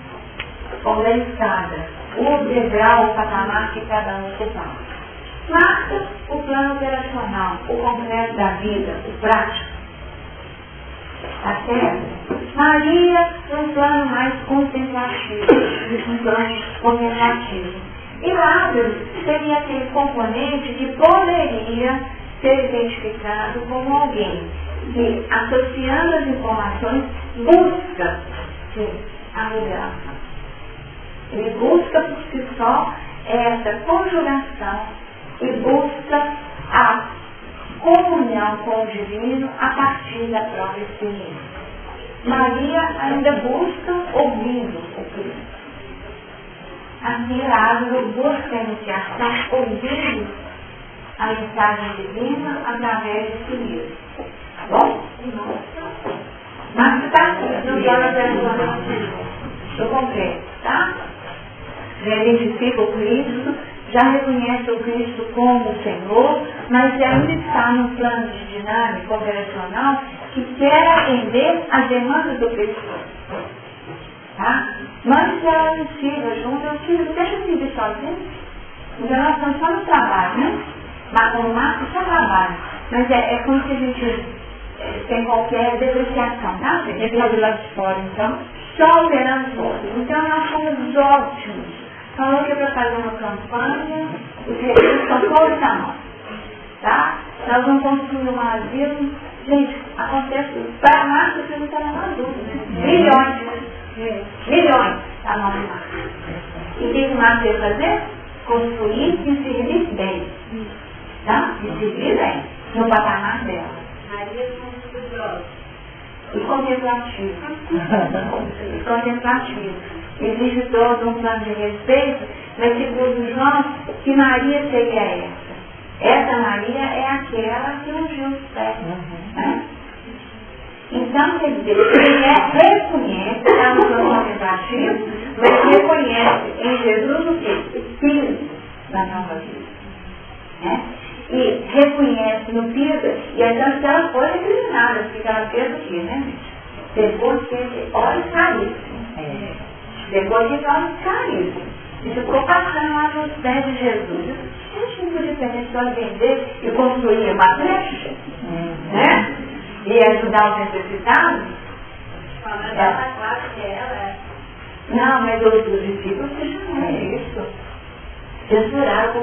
ou da escada, o degrau, o patamar que cada um ocupava. Marta, o plano operacional, o concreto da vida, o prático. Tá certo? Maria, um plano mais contemplativo, um plano contemplativo. E Lázaro seria aquele componente que poderia ser identificado como alguém que, associando as informações, busca a revelação. Ele busca por si só essa conjugação e busca a comunhão com o divino a partir da própria experiência. Maria ainda busca ouvindo o Cristo. Aqui Lázaro busca a iniciação ouvindo a mensagem divina através de si mesmo. Tá bom? Mas está no plano operacional do concreto, tá? Já identifica o Cristo, já reconhece o Cristo como o Senhor, mas ainda está no plano de dinâmica operacional que quer atender às demandas do Cristo. Tá? Mas se ela não siga junto, eu digo, deixa eu seguir sozinho. Então nós estamos só no trabalho, né? Mas como Marcos só trabalho. Mas é como se a gente tem qualquer depreciação, tá? Ele está do lado de fora, então. Só operando fora. Então nós somos ótimos. Falou que é para fazer uma campanha, os recursos são todos a nós. Tá? Nós vamos construir um asilo. Gente, acontece isso. Para Marcos, você não está na dúvida. Bilhões. Milhões a mão de Marta. E o que Marta veio fazer? Construir e servir bem. Tá? E servir bem. No patamar dela. Maria como estudiosa. E contemplativo. E contemplativo. Existe todo um plano de respeito, mas segundo João, que Maria seria essa? Essa Maria é aquela que ungiu os pés. Né? Então, quer dizer, ele reconhece, está no plano contemplativo, mas reconhece em Jesus o quê? O Filho da nova vida. Né? E reconhece no Filho, e então ela foi recriminada, porque ela fez o quê, né? Depois que ele olha e caiu. Depois que ele olha e caiu. E ficou passando lá nos pés de Jesus. Gente, não podia ter só vender e construir uma creche, né? E ajudar os necessitados. Falando dessa classe que ela Não, mas os discípulos questionaram isso. Censuraram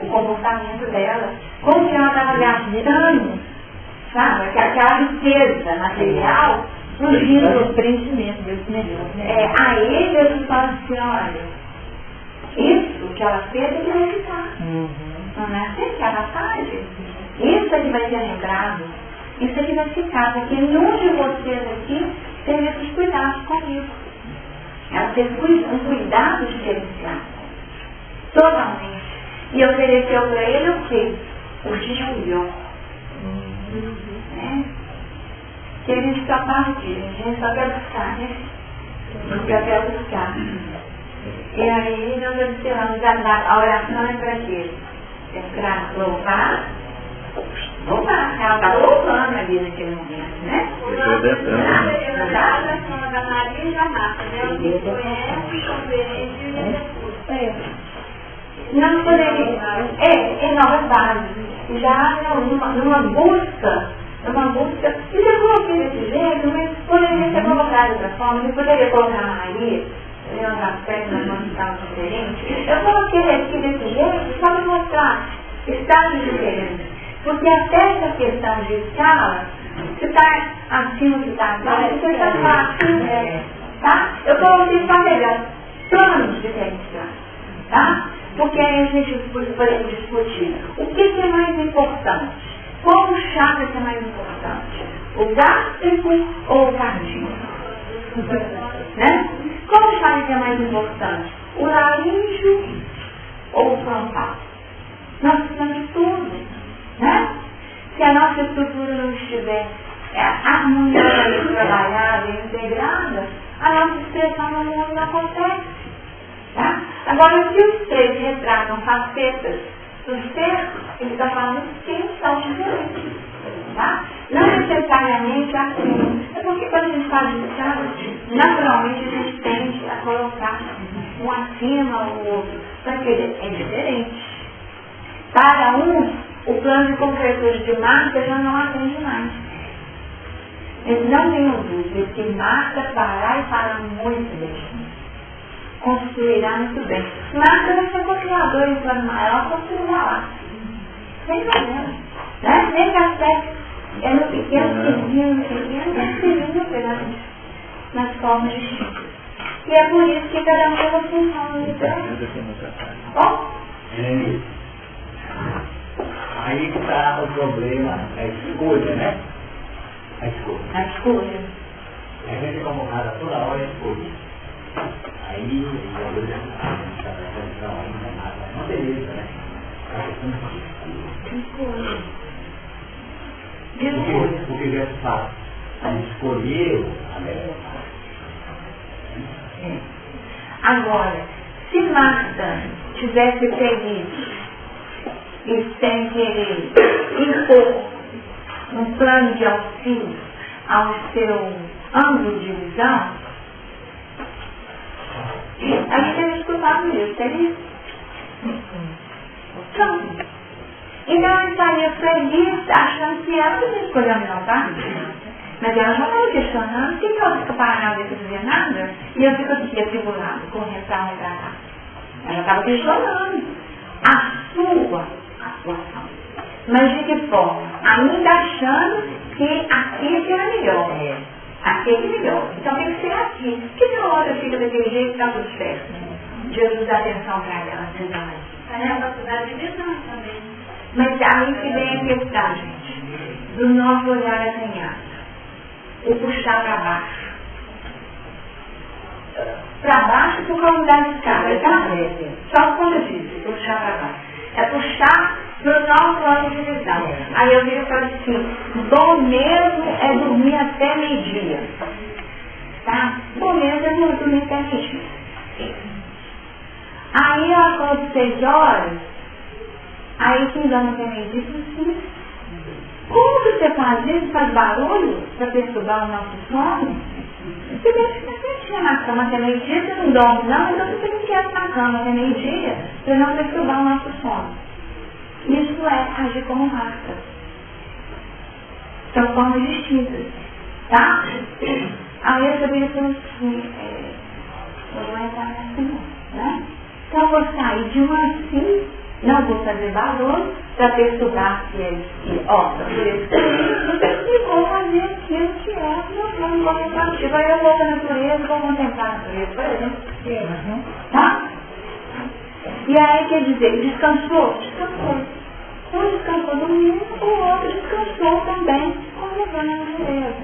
o comportamento dela. Como que ela estava gastando, sabe? Aquela riqueza material, surgindo. O preenchimento desse melhor, né? A ele Jesus fala assim, olha, isso que ela fez é que vai ficar. Não é assim que ela faz? Isso é que vai ser lembrado. Isso é que vai ficar, porque nenhum de vocês aqui teve esses cuidados comigo. Ela teve um cuidado diferenciado. Totalmente. E ofereceu para ele o quê? O melhor. Né? Que a gente só partir, a gente só quer buscar, né? A gente só quer buscar. E aí nós observamos a oração é para quê? É para louvar. Ela está louvando ali naquele momento, né? da Maria e da Marta, né? O que conhece, compreende e executa. Não poderia. Em novas bases. Já numa busca. E se eu coloquei desse jeito, mas poderia ser colocado de outra forma. Eu poderia colocar a Maria, um aspecto da nossa escala diferente. Eu coloquei aqui desse jeito só para mostrar estados diferentes. Porque até essa questão de escala, se está acima, se está abaixo, você está abaixo, tá? Eu coloquei só melhor, planos diferenciados, tá? Porque aí a gente pode discutir o que é mais importante, qual o chakra que é mais importante, o gástrico ou o cardíaco, né? Qual o chakra que é mais importante, o laríngeo ou o frontal? Nós precisamos de tudo. Né? Se a nossa estrutura não estiver harmoniosamente trabalhada e integrada, a nossa expressão no mundo não acontece. Tá? Agora, se os três retratam facetas do ser, ele está falando que eles são diferentes. Tá? Não necessariamente assim. É porque quando a gente fala de estado, naturalmente a gente tende a colocar um acima ou o outro. Porque é diferente. Para um, o plano de concretude de Marta já não atende mais. Eles não tenham dúvida que Marta fará e fará muito bem. Construirá muito bem. Marta vai ser continuadora em plano maior, construirá lá. Sem problema. Né? Nesse aspecto, é no pequeno, pequeno, nas formas de Chico. E é por isso que cada um tem uma função diferente. Bom? Aí que está o problema, a escolha, né? A escolha. A gente é convocada toda hora a escolha. Aí, uma beleza, né? Porque já se fala, escolher a melhor parte. Agora, se Marta tivesse feliz e sem querer impor um plano de auxílio ao seu ângulo de visão, a gente tem escutado isso, seria? Então, ela estaria feliz achando que ela podia escolher a melhor parte. Mas ela já estava questionando, por que ela fica parada sem fazer nada? E eu fico aqui atribulada, correndo pra lá e pra cá. Ela estava questionando a sua atuação. Mas de que forma? Ainda achando que aquilo era melhor. Aqui é melhor. Então tem que ser aqui. Por que a outra fica daquele jeito e está tudo certo? Jesus dá atenção para ela, Aí é uma cidade de visão também. Mas aí que vem a questão, gente, do nosso olhar assanhado. O puxar para baixo. Para baixo por causa da escada, tá? Só quando diz, puxar para baixo. É puxar para o nosso lado de visão. Aí eu viro e falo assim, bom mesmo é dormir até meio-dia. Tá? Bom mesmo é dormir até meio-dia. Aí ela falou de 6 horas, aí 15 anos até meio-dia, eu falei assim, como que você faz isso? Faz barulho para perturbar o nosso sono? Você deve ficar quietinha na cama até meio-dia, você não dorme não, então você tem que ficar na cama até meio-dia para não perturbar o nosso sono. Isso é agir como raça. São formas distintas. Tá? Aí eu sabia que eu vou entrar nessa não, né? Então eu vou sair de uma assim, não vou fazer barulho para perturbar se eles e vou fazer aquilo que é não contemplativo. Aí eu vou para a natureza, vou contemplar a natureza, por exemplo. Tá? E aí quer dizer, descansou? Descansou. Um descansou dormindo, o outro descansou também, contemplando a natureza.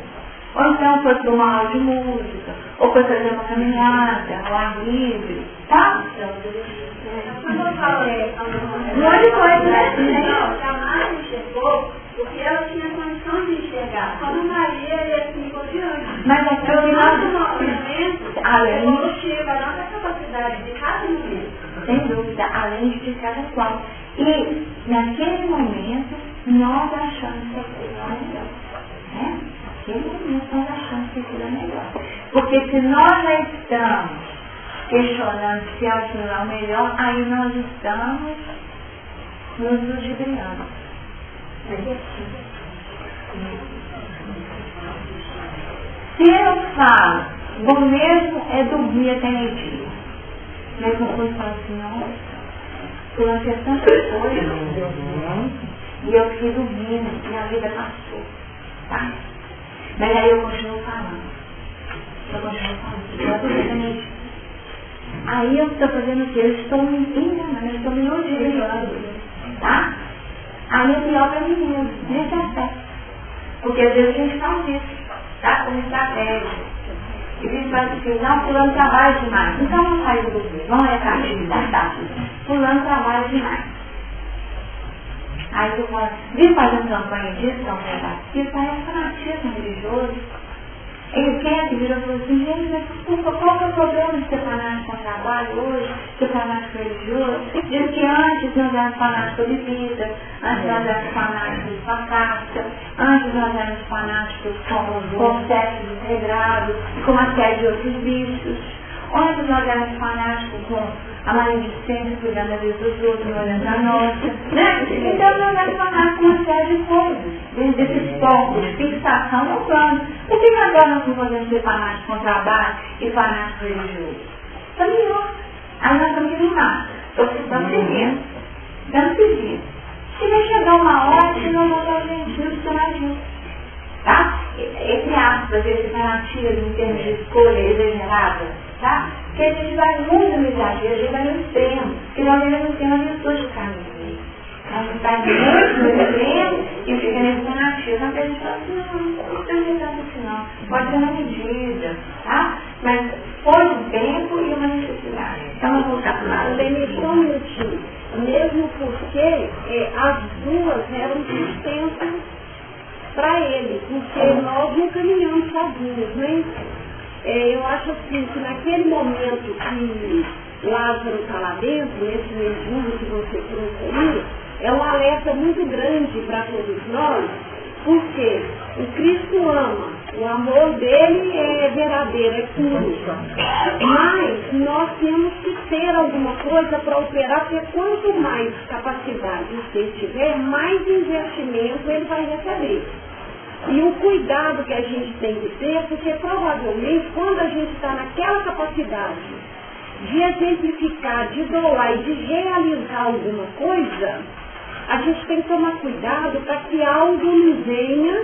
Ou então foi para uma aula de música, ou foi fazer uma caminhada, ao ar livre, tá? Quando eu falei, Um monte de coisa, né? jamais enxergou, porque ela tinha condição de enxergar. Quando Maria ia assim por diante. Mas aquilo além chega a nossa capacidade de cada momento. Sem dúvida, além de cada qual. E naquele momento nós achamos que aquilo é melhor. Né? Naquele momento nós achamos que aquilo é melhor. Porque se nós já estamos questionando se aquilo é o melhor, aí nós estamos nos ludibriando. Se eu falo, bom mesmo é dormir até meio-dia. Mesmo quando falo assim, nossa, fulano fez tanta coisa, e eu fiquei dormindo, minha vida passou. Tá? Mas aí eu continuo falando. Eu estou fazendo isso. Aí eu estou fazendo o quê? Eu estou me enganando, eu estou me ludibriando. Tá? Aí é pior para mim mesmo, nesse aspecto. Porque às vezes a gente faz isso, tá? Como estratégia. E a gente faz assim, não, fulano trabalha demais. Então não sai do dia, vamos olhar para a atividade, tá? Fulano trabalha demais. Aí tu fala, vem fazendo campanha disso, campanha daquilo, parece fanatismo religioso. Ele quer que virou e falou assim, gente, mas desculpa, qual que é o problema de ser fanático com o trabalho hoje, ser fanático religioso? Diz que antes nós éramos fanáticos de vida, antes nós éramos fanáticos de fracasso, antes nós éramos fanáticos com sexo desregrado e com uma série de outros vícios. Antes nós éramos fanáticos com a maledicência, cuidando da vida dos outros, não olhando a nossa. Né? Então nós éramos fanáticos com uma série de coisas, desde esses focos de fixação no plano. Por que agora nós não podemos ser fanáticos com o trabalho e fanáticos religiosos? Está melhor. Aí nós estamos indo lá. Estamos seguindo, dando pedido. Se vai chegar uma hora que nós vamos fazer isso, não precisa mais disso. Tá? Entre aspas, esse fanatismo em termos de escolha exagerada, tá? Porque a gente vai muito no exagero, a gente vai no extremo, porque nós ainda não temos a virtude do caminho. A gente vai muito no extremo e fica nesse fanatismo, até a gente fala assim, não precisa tanto assim não, pode ser uma medida, tá? Mas foi um tempo e uma necessidade. Então vamos voltar para o lado. Só um minutinho. Mesmo porque as duas eram sustentos para ele, porque nós não caminhamos sozinhos, né? Eu acho assim que naquele momento que Lázaro está lá dentro, nesse mesmo que você trouxe aí, é um alerta muito grande para todos nós, porque o Cristo ama, o amor dele é verdadeiro, é puro. Mas nós temos que ter alguma coisa para operar, porque quanto mais capacidade você tiver, mais investimento ele vai receber. E o cuidado que a gente tem que ter, porque provavelmente quando a gente está naquela capacidade de exemplificar, de doar e de realizar alguma coisa, a gente tem que tomar cuidado para que algo nos venha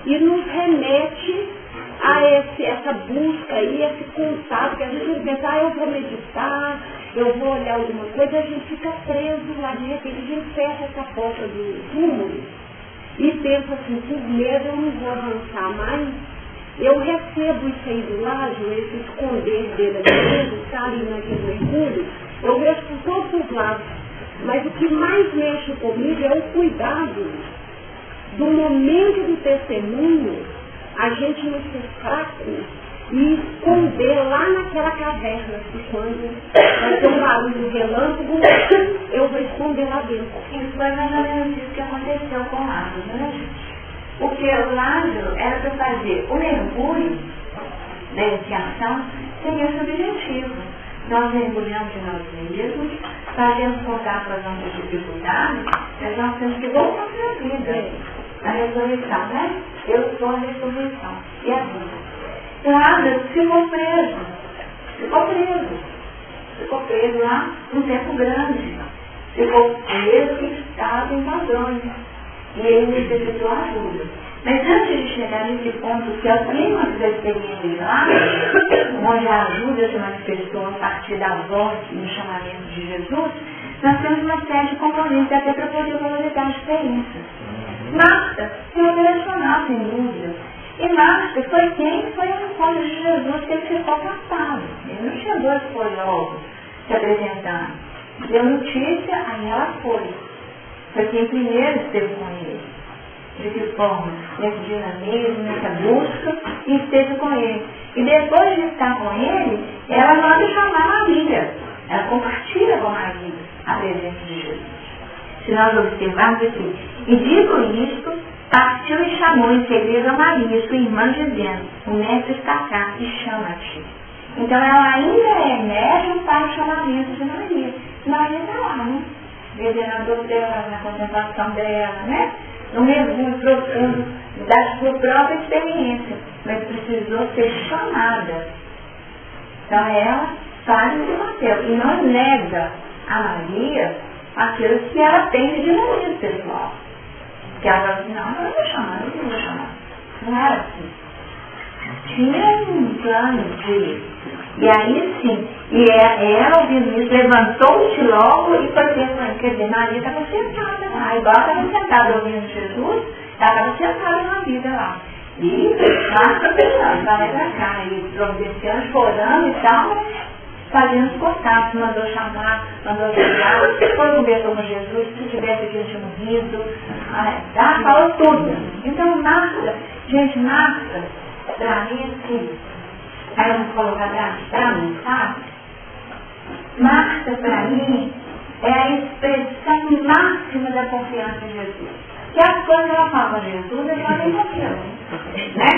e nos remete a essa busca aí, esse contato, que a gente pensa, eu vou meditar, eu vou olhar alguma coisa, a gente fica preso lá, de repente a gente fecha essa porta do túmulo e pensa assim, por medo eu não vou avançar mais, eu recebo isso aí do lado, esse esconder dele aqui dentro, sabe, naquele mergulho, eu vejo por todos os lados, mas o que mais mexe comigo é o cuidado do momento do testemunho, a gente não ser fraco e esconder lá naquela caverna, que quando vai ter um barulho do relâmpago, eu vou esconder lá dentro. Isso foi mais ou menos isso que aconteceu com o Lázaro, né, gente? Porque o Lázaro era para fazer o mergulho da iniciação, seria esse objetivo. Nós mergulhamos de nós mesmos, fazemos contato com as nossas dificuldades, mas nós temos que voltar para a vida. A ressurreição, né? Eu sou a ressurreição e a vida. Lázaro ficou preso lá um tempo grande, ficou preso e estava em Babilônia, e ele necessitou ajuda. Mas antes de chegar nesse ponto, que é o clímax da experiência de Lázaro, onde a ajuda se manifestou a partir da voz e do chamamento de Jesus, nós temos uma série de componentes até para poder valorizar a experiência. Marta foi operacional, sem dúvida. E Marta foi quem foi ao encontro de Jesus que ele ficou captado. Ele não chegou e foi logo se apresentando. Deu notícia, aí ela foi. Foi quem primeiro esteve com ele. De que forma? Nesse dinamismo, nessa busca, e esteve com ele. E depois de estar com ele, ela manda chamar Maria. Ela compartilha com Maria a presença de Jesus. Se nós observarmos aqui, e dito isto, partiu e chamou em segredo a Maria, sua irmã, dizendo, o mestre está cá e chama-te. Então ela ainda é médium para o chamamento de Maria. Maria está lá, né? Vivendo a dor dela, na contemplação dela, né? No mergulho profundo da sua própria experiência, mas precisou ser chamada. Então ela faz o papel e não nega a Maria aquilo que ela tem de dinamismo pessoal. Que ela fala assim, não, eu não vou chamar, eu não vou chamar. Não era assim. Tinha um plano de... E aí sim, e ela ouvindo isso, levantou-se logo e foi pensando, quer dizer, Maria estava sentada lá, igual estava sentada ouvindo Jesus, ela estava sentada na vida lá. E Marta pensando, vai pra cá, e providenciando, chorando e tal, fazendo os contatos, mandou chamar, mandou chegar, foi conversou com Jesus, se tivesse aqui, tinha morrido, falou tudo. Então Marta, gente, Marta, pra mim assim, aí vamos colocar pra mim, sabe? Marta, pra mim, é a expressão máxima da confiança em Jesus. Que as coisas que ela fala de Jesus, eu já nem confio, né?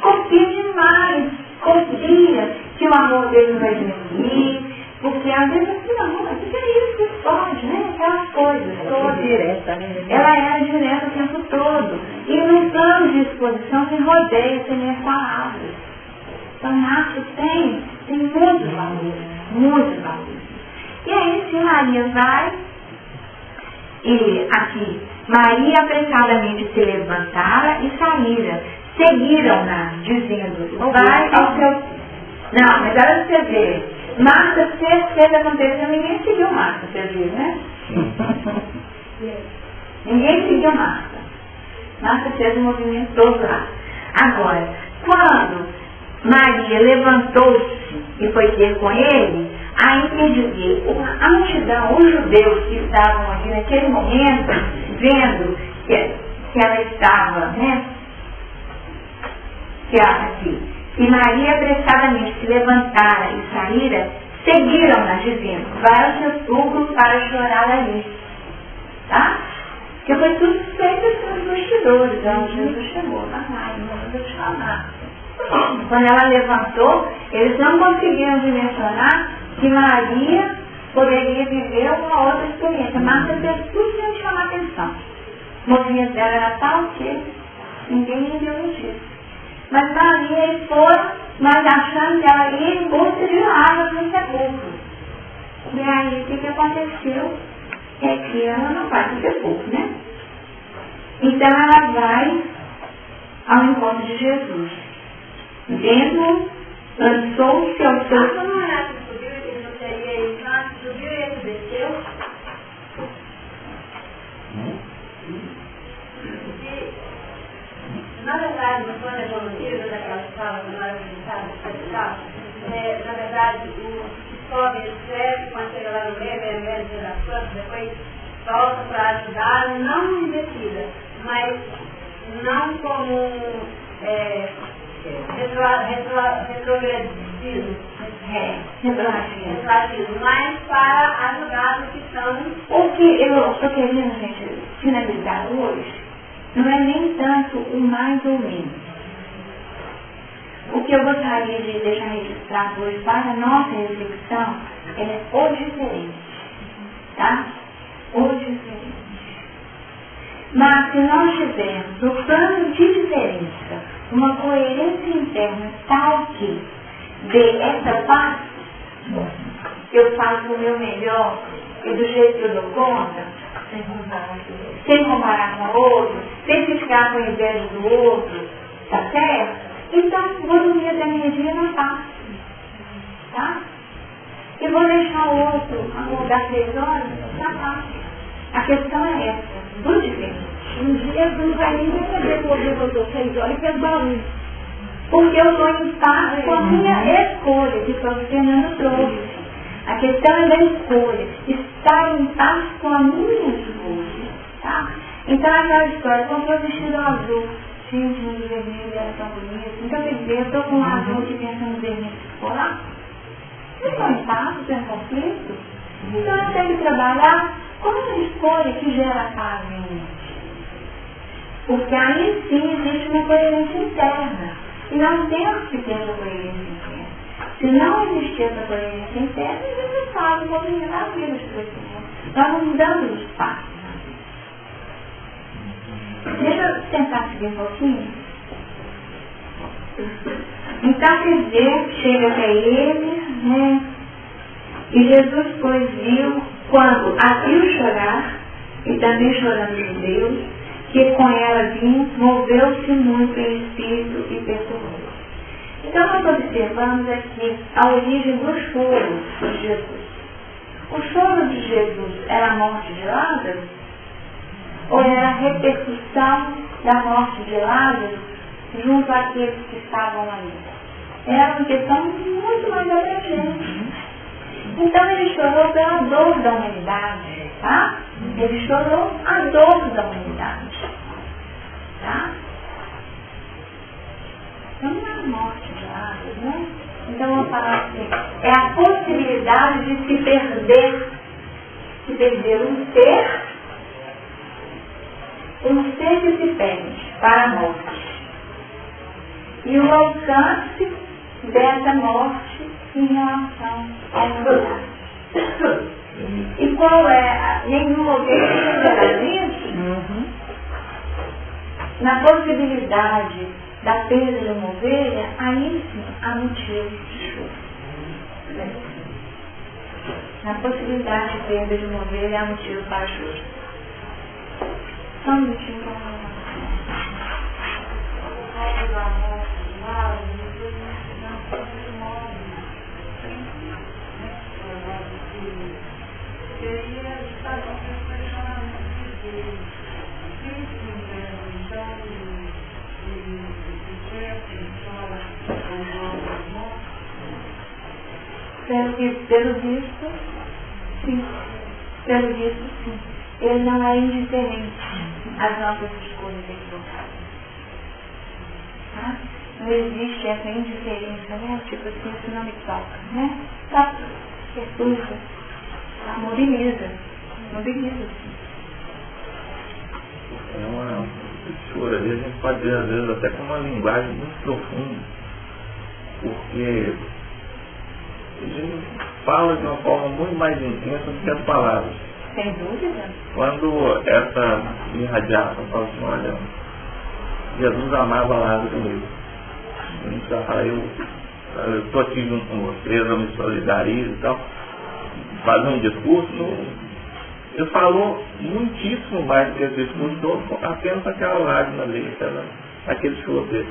Confia demais, confia que o amor dele não vai diminuir, porque às vezes assim, não, mas o que é isso que pode, né? Aquelas coisas todas. Direta, né? Ela era direta o tempo todo. E no plano de exposição tem rodeio, tem minhas palavras. Então, Marta tem muitos valores, muitos valores. E aí, se Maria vai, e aqui, Maria apressadamente se levantara e saíra. Seguiram-na, dizendo, vai ao seu... Não, mas olha você ver. Marta fez acontecer, ninguém seguiu Marta, você viu, né? Ninguém seguiu Marta. Marta fez o movimento todo lá. Agora, quando Maria levantou-se e foi ter com ele, aí quer dizer, a multidão, os judeus que estavam ali naquele momento, vendo que ela estava, né? E Maria apressadamente se levantara e saíra, seguiram-na, dizendo, vai ao sepulcro para chorar ali. Tá? Porque foi tudo feito assim nos bastidores, onde Jesus chegou. Não vou te chamar. Quando ela levantou, eles não conseguiram dimensionar que Maria poderia viver uma outra experiência. Marta fez tudo sem chamar atenção. O movimento dela era tal que ninguém viu disso. Mas Maria foi, mas achando que ela ia em busca de água no sepulcro. E aí, o que aconteceu? É que ela não vai no sepulcro, né? Então ela vai ao encontro de Jesus. vendo, lançou-se ao seu... Quando o Renato subiu, ele não seria isso, subiu e ele desceu. Na verdade, quando a evolutiva daquela escola que nós acreditávamos, na verdade, o que sobe, ele serve, quando chega lá no meio, é mesmo das coisas, depois volta para ajudar, não em descida, mas não como retrogredido, mas para ajudar os que estão... O que eu estou querendo, gente, finalizar hoje, não é nem tanto o mais ou menos. O que eu gostaria de deixar registrado hoje para a nossa reflexão é o diferente, tá? O diferente. Mas se nós tivermos o plano de diferença, uma coerência interna tal que dê essa paz, eu faço o meu melhor e do jeito que eu dou conta, sem comparar com o outro, sem ficar com a inveja do outro, tá certo? Então, vou dormir a energia na paz, tá? E vou deixar o outro acordar 3 horas na paz. A questão é essa, do diferente. Um dia Jesus ainda levantou 6 horas e fez barulho. Porque eu estou em paz com a minha escolha, que foi o que o Fernando trouxe. A questão é da escolha, estar em paz com a minha escolha, tá? Então aquela história, comprou o vestido azul, gente, no vermelho era tão bonito, então quer dizer, eu estou com um azul aqui pensando no vermelho que for lá. Eu estou em paz, estou em conflito, então eu tenho que trabalhar com a escolha que gera paz em mim. Porque aí sim existe uma coerência interna, e nós temos que ter essa coerência interna. Se não existir essa coerência interna, a gente não faz o movimento da vida de crescimento. Nós não damos espaço. Deixa eu tentar seguir um pouquinho. Então, quer dizer, chega até ele, né? E Jesus, pois, viu, quando a viu chorar, e também chorando os judeus, que com ela vinha, moveu-se muito em espírito e perturbou. Então, nós observamos aqui a origem do choro de Jesus. O choro de Jesus era a morte de Lázaro? Ou era a repercussão da morte de Lázaro junto àqueles que estavam ali? Era uma questão muito mais abrangente. Então, ele chorou pela dor da humanidade, tá? Ele chorou a dor da humanidade, tá? Então, não é a morte de Lázaro, né? Então, vamos falar assim, é a possibilidade de se perder um ser que se perde para a morte. E o alcance dessa morte em relação à humanidade. E qual é? Nenhuma ovelha será isso? Na possibilidade da perda de uma ovelha, aí sim há motivo de choro. Na possibilidade de perda de uma ovelha, há motivo para choro. Só um minutinho para falar. Pelo visto, sim. Pelo visto, sim. Ele não é indiferente às nossas escolhas equivocadas. Tá? Não existe essa indiferença, né? Tipo assim, isso não me toca, né? Tá? Repulsa. Tá? Mobiliza. Mobiliza, sim. É uma choro, às vezes a gente pode dizer, às vezes, até com uma linguagem muito profunda, porque a gente fala de uma forma muito mais intensa do que as palavras. Sem dúvida. Quando essa irradiação fala assim, olha, Jesus amava Lázaro mesmo. A gente já fala, eu estou aqui junto com vocês, eu me solidarizo e tal. Fazer um discurso, ele falou muitíssimo mais do que esse discurso todo, apenas aquela lágrima ali, aquele choro dele.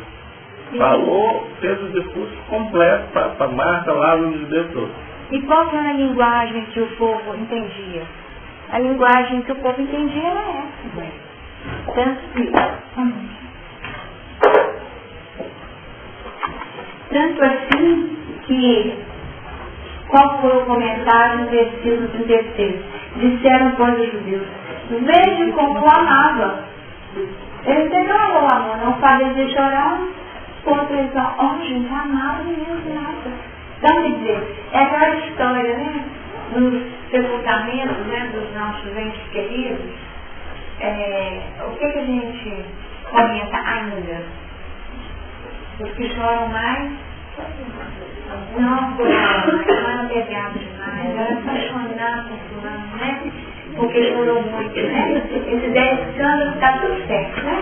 falou, fez o discurso completo para Marta, Lázaro e os judeus todos. E qual que era a linguagem que o povo entendia? A linguagem que o povo entendia era essa. Tanto assim que, qual foi o comentário no versículo 36? Disseram, pois, os judeus, veja como o amava. Eles não o amor, não sabem de chorar, porque eles falam, oh, gente, amava mesmo, nada. Então, quer dizer, é aquela história, né, dos sepultamentos, né, dos nossos entes queridos, o que a gente comenta ainda? Os que choram mais, não foram pegados demais, era apaixonado por fulano, né? Porque chorou muito, né? Esses 10 anos está tudo certo, né?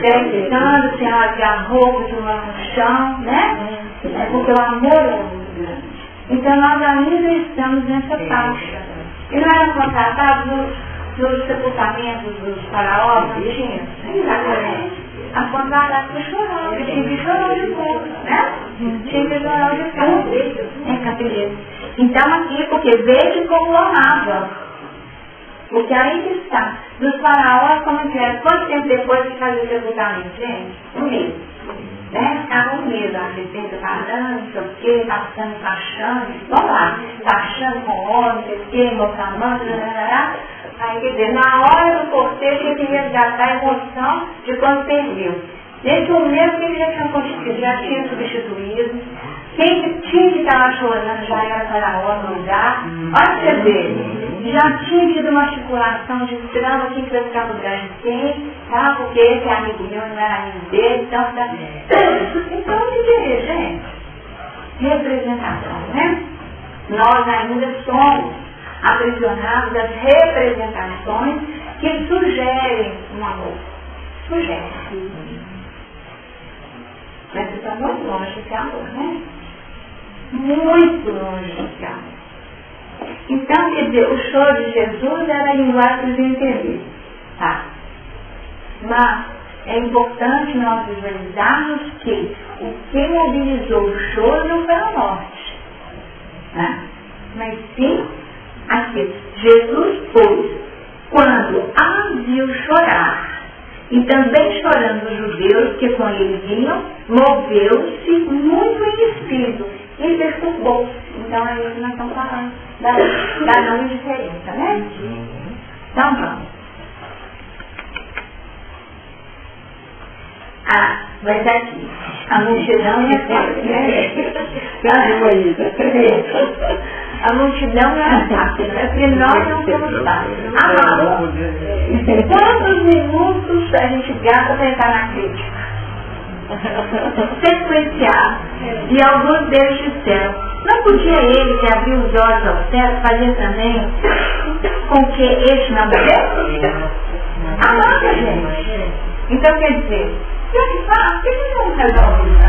10 anos, se agarrou, continuou no chão, né? Porque o amor é muito grande. Então nós ainda estamos nessa faixa. E não era contratado nos sepultamentos dos faraós, não tinha? Exatamente. A contratada foi chorando, porque tinha que chorar de novo, né? Tinha que chorar de novo. Capileza. Então aqui, porque veja como amava. Porque aí que está. Dos faraós, como que era? Quanto tempo depois de fazer o sepultamento, gente? Um mês. Né? Ficava um mês, a receita parando, não sei o quê, passando, taxando, vamos lá, taxando com óleo, não sei o quê, mocamando, aí quer dizer, na hora do cortejo ele queria resgatar a emoção de quando perdeu. Desde o mesmo que ele já tinha substituído, quem tinha que estar lá chorando já era faraó no lugar. Olha você ver, já tinha tido uma articulação de trama, quem que vai ficar no lugar de quem, tá? Porque esse é amigo meu, não era amigo dele, então tá. Então o que é, gente? Representação, né? Nós ainda somos aprisionados das representações que sugerem um amor. Sugerem. Mas está muito longe desse amor, né? Muito longe desse amor. Então, quer dizer, o choro de Jesus era a linguagem de entender. Tá? Mas é importante nós visualizarmos que o que mobilizou o choro não foi a morte. Né? Mas sim, aqui, Jesus, pois, quando a viu chorar, e também chorando os judeus que com ele vinham, moveu-se muito em espírito e perturbou-se. Então é isso que nós estamos falando da não indiferença, né? Então vamos. Vai estar aqui. A multidão é fácil, né? A multidão é fácil, porque nós não somos fáceis. Amado. Quantos minutos a gente gasta para entrar na crítica? Sequenciar. E alguns deles disseram, não podia ele que abriu os olhos ao céu fazer também com que este não bebesse? Amada, gente. Então quer dizer, se eu te falar, por que você não resolve isso?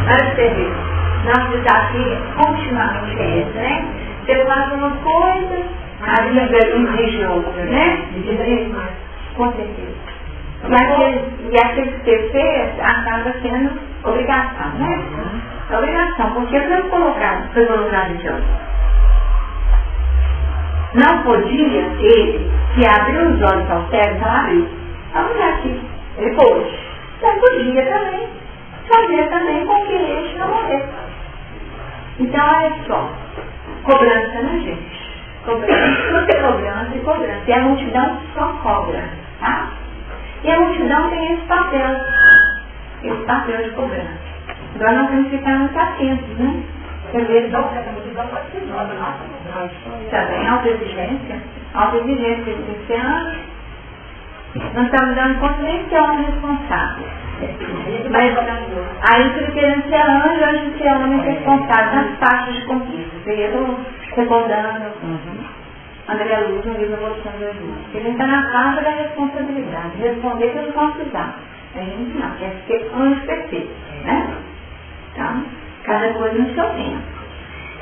Para você ver, nosso desafio continuamente é esse, né? Você faz uma coisa, a vida exige outra, né? Com certeza. E aquele que você fez acaba sendo obrigação, né? Obrigação, porque foi colocado de outro. Não podia ele que abriu os olhos ao céu, não abriu. Vamos ver aqui. Ele pôde. Mas podia também fazer também com que este não morresse. Então, olha só. Cobrança, né, gente? Cobrança e cobrança. E a multidão só cobra, tá? E a multidão tem esse papel de cobrança. Agora nós temos que ficar muito atentos, né? Também autoexigência de ser anjo. Não estamos dando conta nem de ser homem responsável. Mas aí você querendo ser anjo, antes de ser homem responsável nas faixas de conquista. Eu estou recordando André Luz no livro Evolução de Jesus. A gente está na faixa da responsabilidade, responder pelos nossos atos. A gente não, quer ser anjo perfeito, né? Então, cada coisa no seu tempo.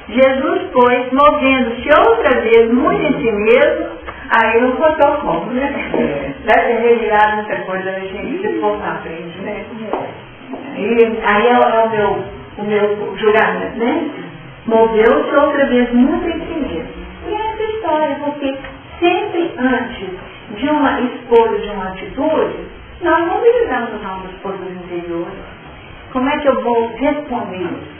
Jesus, pois, movendo-se outra vez muito em si mesmo, Aí não contou como, né? Deve ter revirado muita coisa, a gente se for na frente, né? E aí é o meu julgamento, né? Moveu-se outra vez muito em si mesmo. E é essa história, porque sempre antes de uma escolha, de uma atitude, nós mobilizamos os nossos forças interiores. Como é que eu vou responder isso?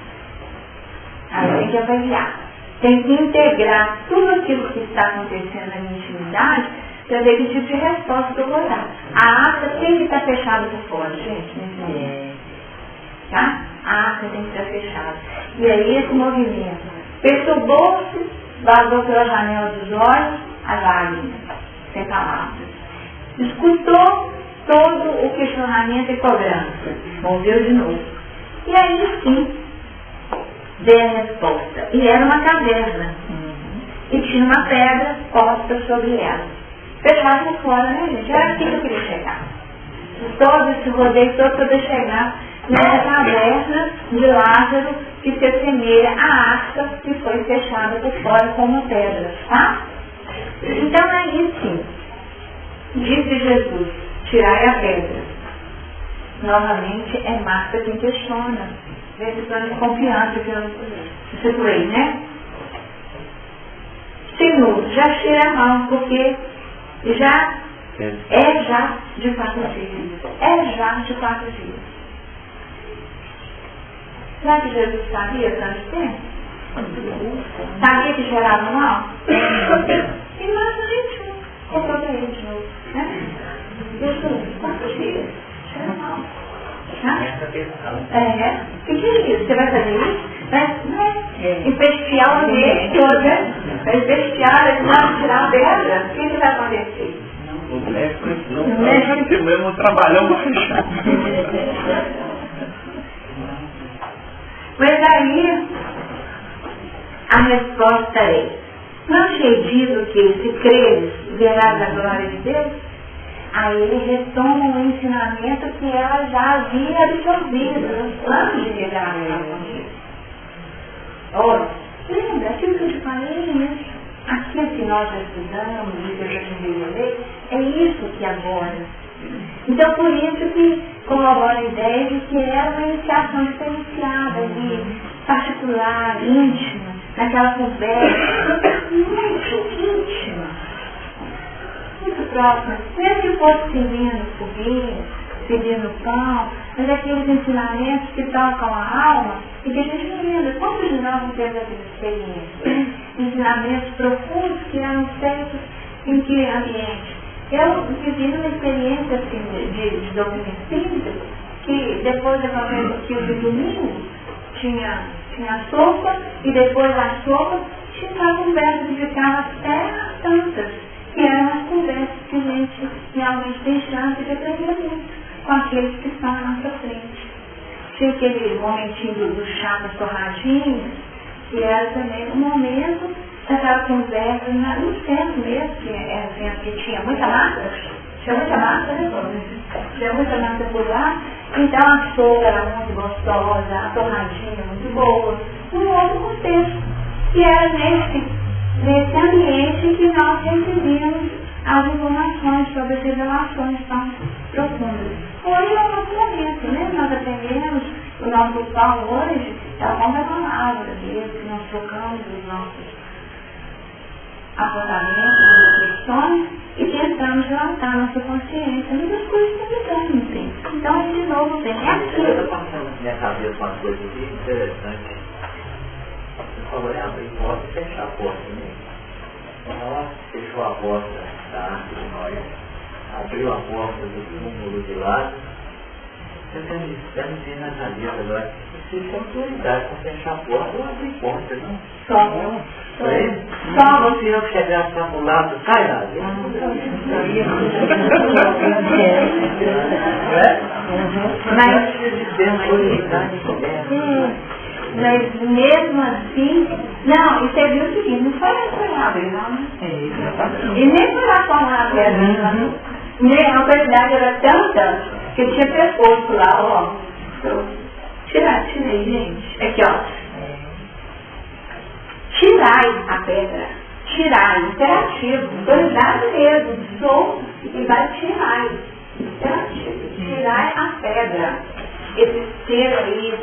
Aí tem que avaliar. Tem que integrar tudo aquilo que está acontecendo na minha intimidade para ver que tipo de resposta que eu vou dar. A arca tem que estar fechada por fora, gente, nesse momento. Tá? A arca tem que estar fechada. E aí esse movimento perturbou-se, vazou pela janela dos olhos, as lágrimas, sem palavras. Escutou todo o questionamento e cobrança. Moveu de novo. E aí sim, dei a resposta. E era uma caverna. E tinha uma pedra posta sobre ela. Fechada por fora, né, gente? Era aqui que eu queria chegar. Todo esse rodeio todo para eu chegar nessa caverna de Lázaro que se assemelha à arca que foi fechada por fora com uma pedra, tá? Então aí sim, disse Jesus, tirai a pedra. Novamente é Marta quem questiona. Questão de confiança que eu situei, né? Segundo, já cheira mal, porque já de 4 dias. É já de 4 dias. Será que Jesus sabia tanto tempo? Sabia que gerava mal? E nós a gente contou pra ele de novo, né? Jesus, 4 dias. Cheira mal. O que é isso? Você vai fazer isso? Empestear o ambiente todo, né? Vai empestear, não tirar a pedra. O que vai acontecer? O médico não mesmo trabalhão para fechar. Mas aí a resposta é: não te digo que se creres, verás a glória de Deus? Aí ele retoma um ensinamento que ela já havia absorvido antes de chegar à contigo. Olha, lembra aquilo que eu te falei, né? Aquilo que nós já estudamos e que eu já te revelei, é isso que agora. Então por isso que corrobora a ideia de que é uma iniciação diferenciada ali, particular, íntima, naquela conversa muito íntima. Muito próxima, mesmo que fosse servindo foguinho, servindo pão, mas aqueles ensinamentos que tocam a alma e que a gente não lembra. Quantos de nós não temos essa experiência? Ensinamentos profundos que eram feitos em que ambiente? Eu vivi uma experiência assim, de doutrina espírita, que depois da conversa de domingo tinha sopa e depois da sopa tinha uma conversa que ficava até às tantas. Que eram as conversas que a gente realmente tem chance de aprender muito com aqueles que estão na nossa frente. Tinha aquele momentinho do chá das torradinhas, que era também um momento daquela conversa no centro mesmo, que era centro que tinha muita massa, né? Tinha muita massa por lá, então a sopa era muito gostosa, a torradinha muito boa, um outro contexto, que era nesse ambiente que nós recebíamos as informações sobre as revelações tão profundas. Hoje é o nosso momento, né? Nós aprendemos o nosso pão hoje, é a palavra Deus, que nós trocamos os nossos apontamentos, reflexões e tentamos levantar nossa consciência, mas as coisas estão mudando no tempo. Então, de novo, vem aqui. Eu estou passando na minha cabeça uma coisa aqui interessante. Você falou, abrir porta e fechar a porta, né? Ela fechou a porta da arte de nós, abriu a porta do túmulo de lado. Eu me vi na cabeça agora, se tem autoridade para fechar a porta, eu abri a porta, não? Só você eu chegar para o lado, sai lá. Mas mesmo assim, não, e você viu o seguinte, não foi a abrir, não, né? E nem foi lá com a pedra, nem a autoridade era tanta que eu tinha pescoço lá, ó. Tirei, gente. Aqui, ó. Tirai a pedra. tirar, interativo, autoridade mesmo, sou e vai tirar, interativo, tirar a pedra. Esse ser aí,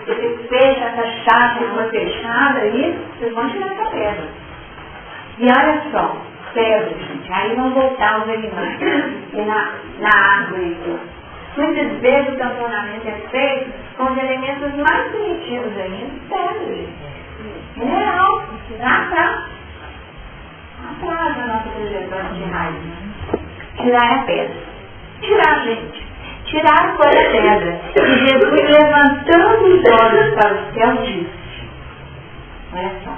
esse fecha, essa chave que foi fechada aí, vocês vão tirar essa pedra. E olha só, pedra, gente, aí vão voltar os animais. E na árvore aqui. Muitas vezes o tamponamento é feito com os elementos mais primitivos ainda, pedra, gente. Mineral, lá atrás da nossa trajetória de raiz. Tirar a pedra. Tirar, gente. Tirar foi a pedra. E Jesus, levantando os olhos para o céu, disse: olha só.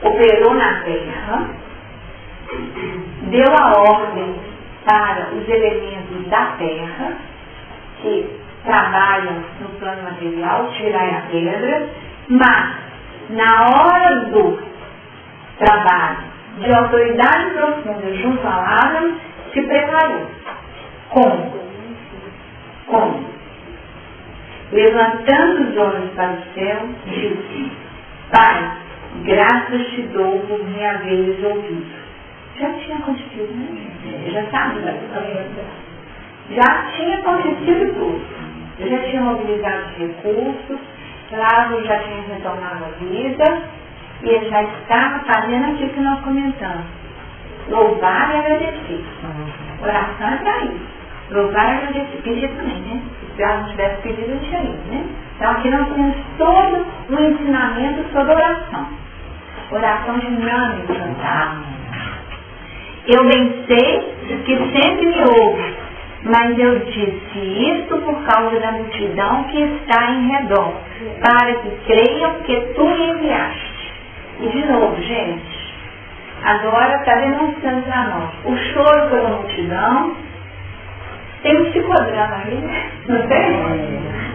Operou na terra, deu a ordem para os elementos da terra, que trabalham no plano material, tirar a pedra, mas, na hora do trabalho de autoridade profunda junto a Adão, se preparou. Como? Levantando os olhos para o céu, disse: Pai, graças te dou por me haveres ouvido. Já tinha acontecido, né? Já sabia. Já tinha acontecido tudo. Eu já tinha mobilizado os recursos, Lázaro já tinha retomado a vida, e ele já estava fazendo aquilo que nós comentamos. Louvar e agradecer. Oração é para isso. Louvar e agradecer. Pedir também, né? Se ela não tivesse pedido, eu tinha ido, né? Então aqui nós temos todo um ensinamento sobre oração. Oração dinâmica, tá? Eu bem sei que sempre me ouve, mas eu disse isto por causa da multidão que está em redor, para que creiam que tu me enviaste. E de novo, gente, agora está demonstrando para nós o choro pela multidão. Tem um psicodrama aí, né? Não tem?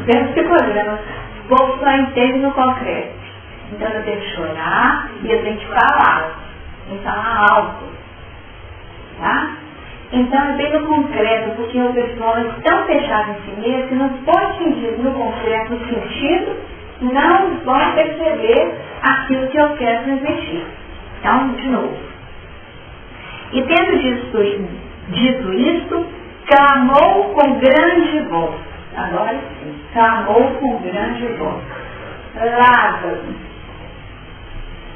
Tem um psicodrama. O povo só entende no concreto. Então eu tenho que chorar e eu tenho que falar. Tem que falar alto. Tá? Então é bem no concreto, porque o pessoal é tão fechado em si mesmo que não pode atingir no concreto, no sentido, não vão perceber aquilo que eu quero transmitir. Então, de novo. E tendo dito isto, clamou com grande voz. Agora sim, clamou com grande voz: Lázaro,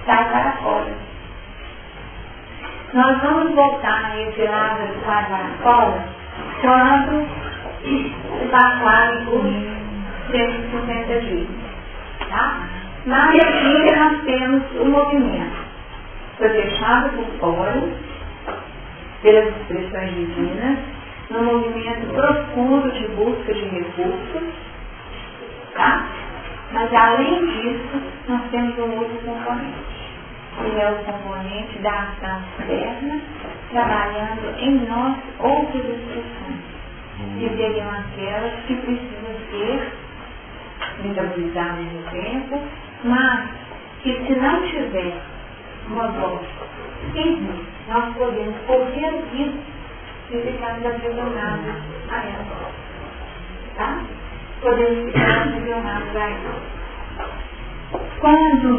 sai para fora. Nós vamos voltar a esse Lázaro sai para fora quando passarem por 150 dias. Tá? Mas aqui nós temos o movimento. Foi fechado por fora, pelas expressões divinas, num movimento profundo de busca de recursos, tá? Mas além disso, nós temos um outro componente, que é o componente da ação externa, trabalhando em nós outras expressões, que seriam aquelas que precisam ser metabolizadas no tempo, mas que se não tiver uma voz firme, nós podemos correr o risco de ficarmos aprisionados a ela. Tá? Podemos ficar aprisionados a ela. Quando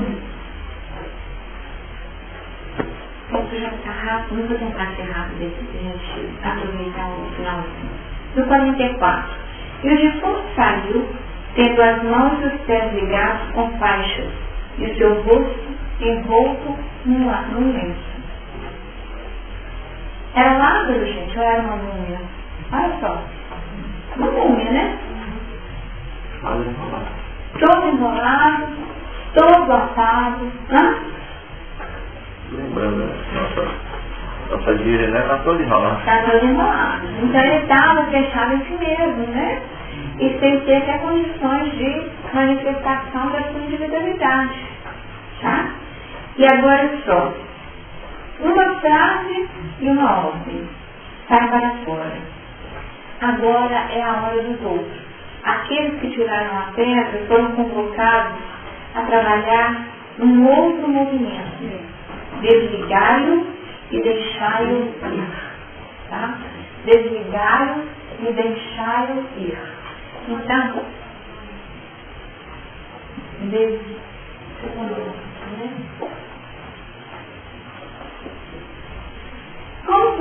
posso já ficar rápido, não vou tentar ser rápido aqui para a gente aproveitar o finalzinho. No 44. E o defunto saiu, tendo as mãos e os pés ligados com faixas, e o seu rosto envolto num lenço. Era Lázaro, gente, ou era uma múmia? Olha só. Uma múmia, né? Todo enrolado, todo atado. Lembrando, nossa gíria, né? Tá todo enrolado. Está todo enrolado. Então ele estava fechado em si mesmo, né? E sem ter até condições de manifestação da sua individualidade. Tá? E agora só. Uma frase e uma ordem. Sai para fora. Agora é a hora dos outros. Aqueles que tiraram a pedra foram convocados a trabalhar num outro movimento. Desligai-o e deixai-o ir. Tá? Desligai-o e deixai-o ir. Então,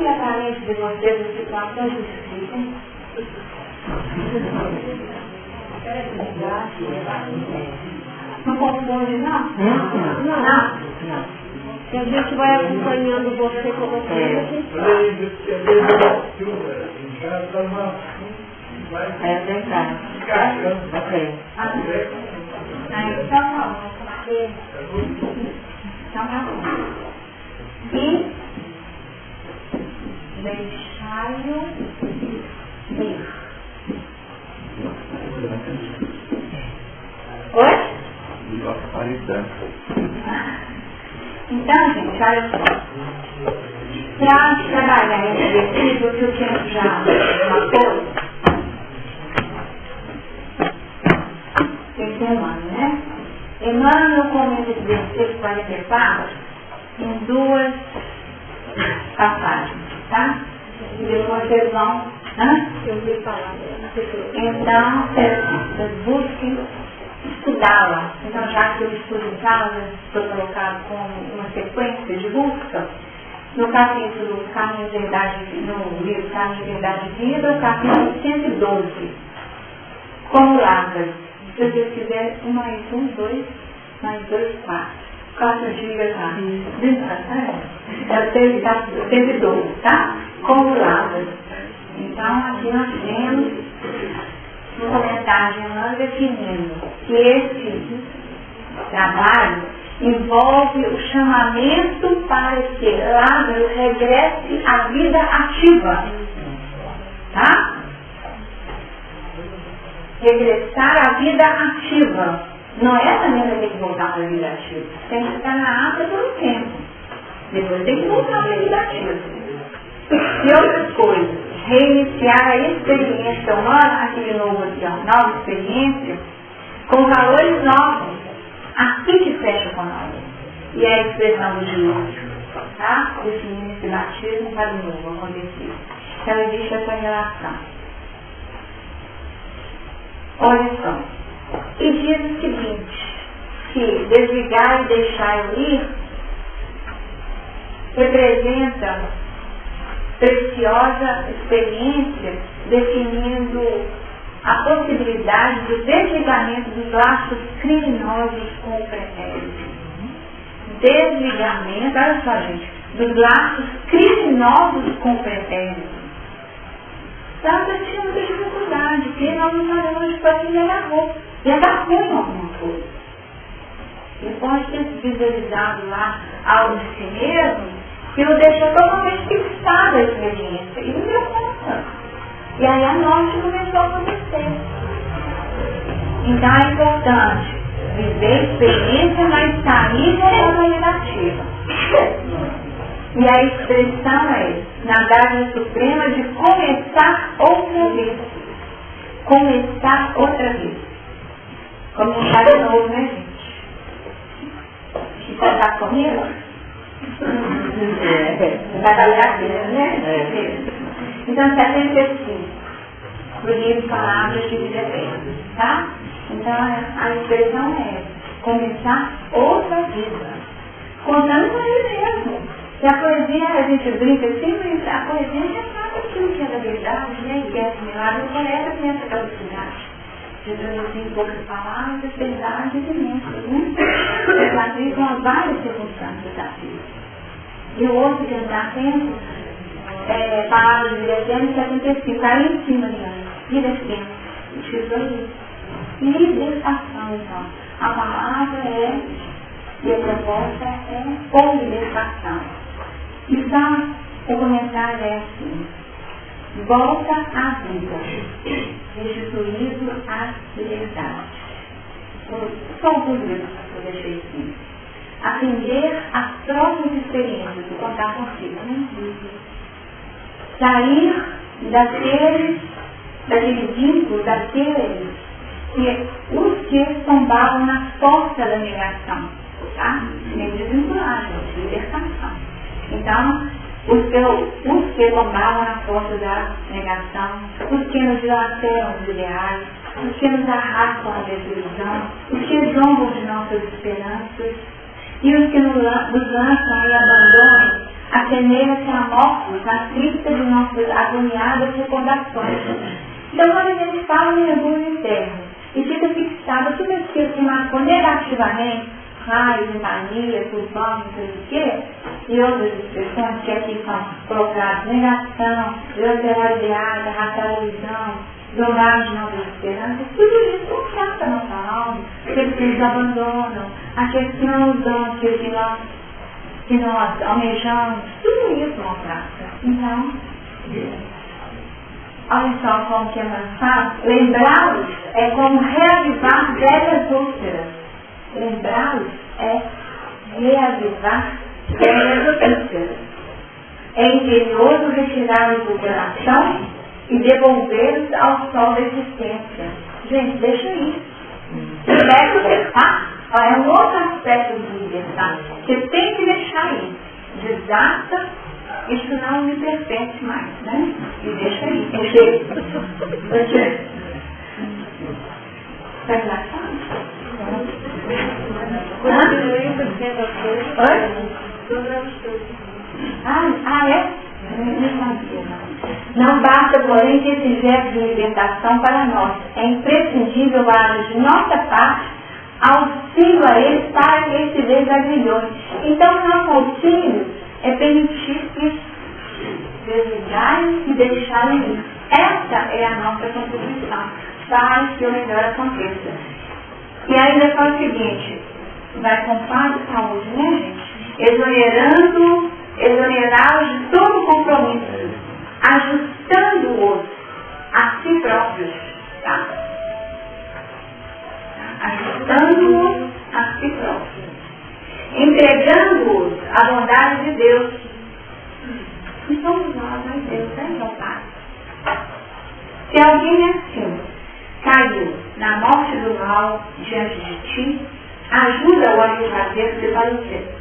imediatamente de vocês as situações difíceis. Não confunde, não? Não. E a gente vai acompanhando você como você, a gente É verdade. Ok. Então, porque... Então, tá bom. E deixai-o ir. Oi? Então, gente, olha só. Para trabalhar esse versículo que o tempo já matou, tem semana, né? Emmanuel comenta esse versículo 44 em duas passagens, tá? E depois vocês vão... eu ouvi falar. Então, vocês busquem estudá-la. Então, já que o estudo em casa foi colocado como uma sequência de busca, no capítulo Caminho e Verdade, no livro Caminho e Verdade e Vida, o capítulo 112, como Lázaro. Se vocês quiserem, mais dois, 4 dias lá. É o 112, tá? Como Lázaro. Então, aqui nós temos um comentário de Emmanuel definindo que esse trabalho envolve o chamamento para que Lázaro regresse à vida ativa. Tá? Regressar à vida ativa. Não é também que tem que voltar para a vida ativa. Tem que ficar na África por um tempo. Depois tem que voltar para a vida ativa. E outras coisas. Reiniciar a experiência humana, aqui de novo aqui, ó, nova experiência, com valores novos. Aqui que fecha com nós. E é a expressão do dilúvio. Tá? Definindo esse batismo para o novo acontecer. Então existe essa relação. Olha só. E diz o seguinte, que desligar e deixar ir representa preciosa experiência definindo a possibilidade do desligamento dos laços criminosos com o pretérito. Desligamento, olha só gente, dos laços criminosos com o pretérito. Sabe, eu tinha muita dificuldade, porque nós não sabemos onde foi que ele agarrou. E agarrou em alguma coisa. Ele pode ter se visualizado lá algo de si mesmo que o deixou totalmente fixado a experiência. E não deu conta. E aí a morte começou a acontecer. Então é importante viver a experiência, mas sair da negativa. E a expressão é, na dádiva suprema, de começar outra vez. Começar outra vez. Começar de novo, né, gente? E você está comigo? Vai dar né? Então, 75. Do livro Palavras de Vida Eterna. Tá? Então, a expressão é essa. Começar outra vida. Contando com ele mesmo. Se a poesia, a gente brinca assim, mas a poesia já sabe aquilo que é da verdade, né? E é milagre, conhece que essa capacidade. Jesus assim, em poucas palavras, verdades imensas, né? Desafio com várias circunstâncias da vida. E o outro que está atento, palavras de Eterno 75, aí em cima, vida tempo, tesouro. Libertação, então. A palavra e a proposta é com libertação. Então, o comentário é assim: volta à vida, restituído à liberdade. Só alguns livros que eu deixei aqui. Atender às próprias experiências, vou contar consigo, né? Sair daquele vínculo, daqueles que os que tombavam na força da negação, tá? Nem desvincular, gente, libertação. Então, os que tombavam na força da negação, os que nos dilaceram os ideais, os que nos arrastam a desilusão, os que zombam de nossas esperanças, e os que nos lançam e abandonam assemelha-se à morte, na cripta de nossas agoniadas recordações. Então, quando a gente fala em mergulho interno e fica fixado tudo aquilo que marcou negativamente, raiva, mania, turbão, não sei o quê, e outras expressões que aqui são colocadas, negação, lateralidade, racialização, jogados de novas esperanças, tudo isso não trata a nossa alma, aqueles que nos abandonam, aqueles que não nos dão, aqueles que nós almejamos, tudo isso não trata. Então, olha só como que é mais fácil. Lembrá-los é como reavivar velhas úlceras. Lembrá-los é reavivar velhas úlceras. É imperioso retirá-los do coração e devolvê-los ao sol da existência. Gente, deixa isso. Deve libertar. É um outro aspecto de libertar. Você tem que deixar isso. Desata. Isso não me pertence mais, né? E deixa aí. Porque está engraçado? É? Não basta, porém, que esse gesto de libertação para nós. É imprescindível para de nossa parte auxílio a eles para que eles se desagrilhem. Então, nosso auxílio é permitir que desejarem e deixarem ir. Essa é a nossa contribuição para que o melhor aconteça. E ainda fala o seguinte, vai com paz e saúde, né, gente? Exonerá-los de todo compromisso, ajustando-os a si próprios, tá? Ajustando-os a si próprios, entregando-os à bondade de Deus. E somos nós, né, Deus, né, meu Pai? Se alguém assim caiu na morte do mal diante de ti, ajuda-o a refazer-se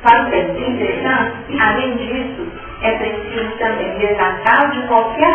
para o bem. Entretanto, além disso, é preciso também resgatá-lo de qualquer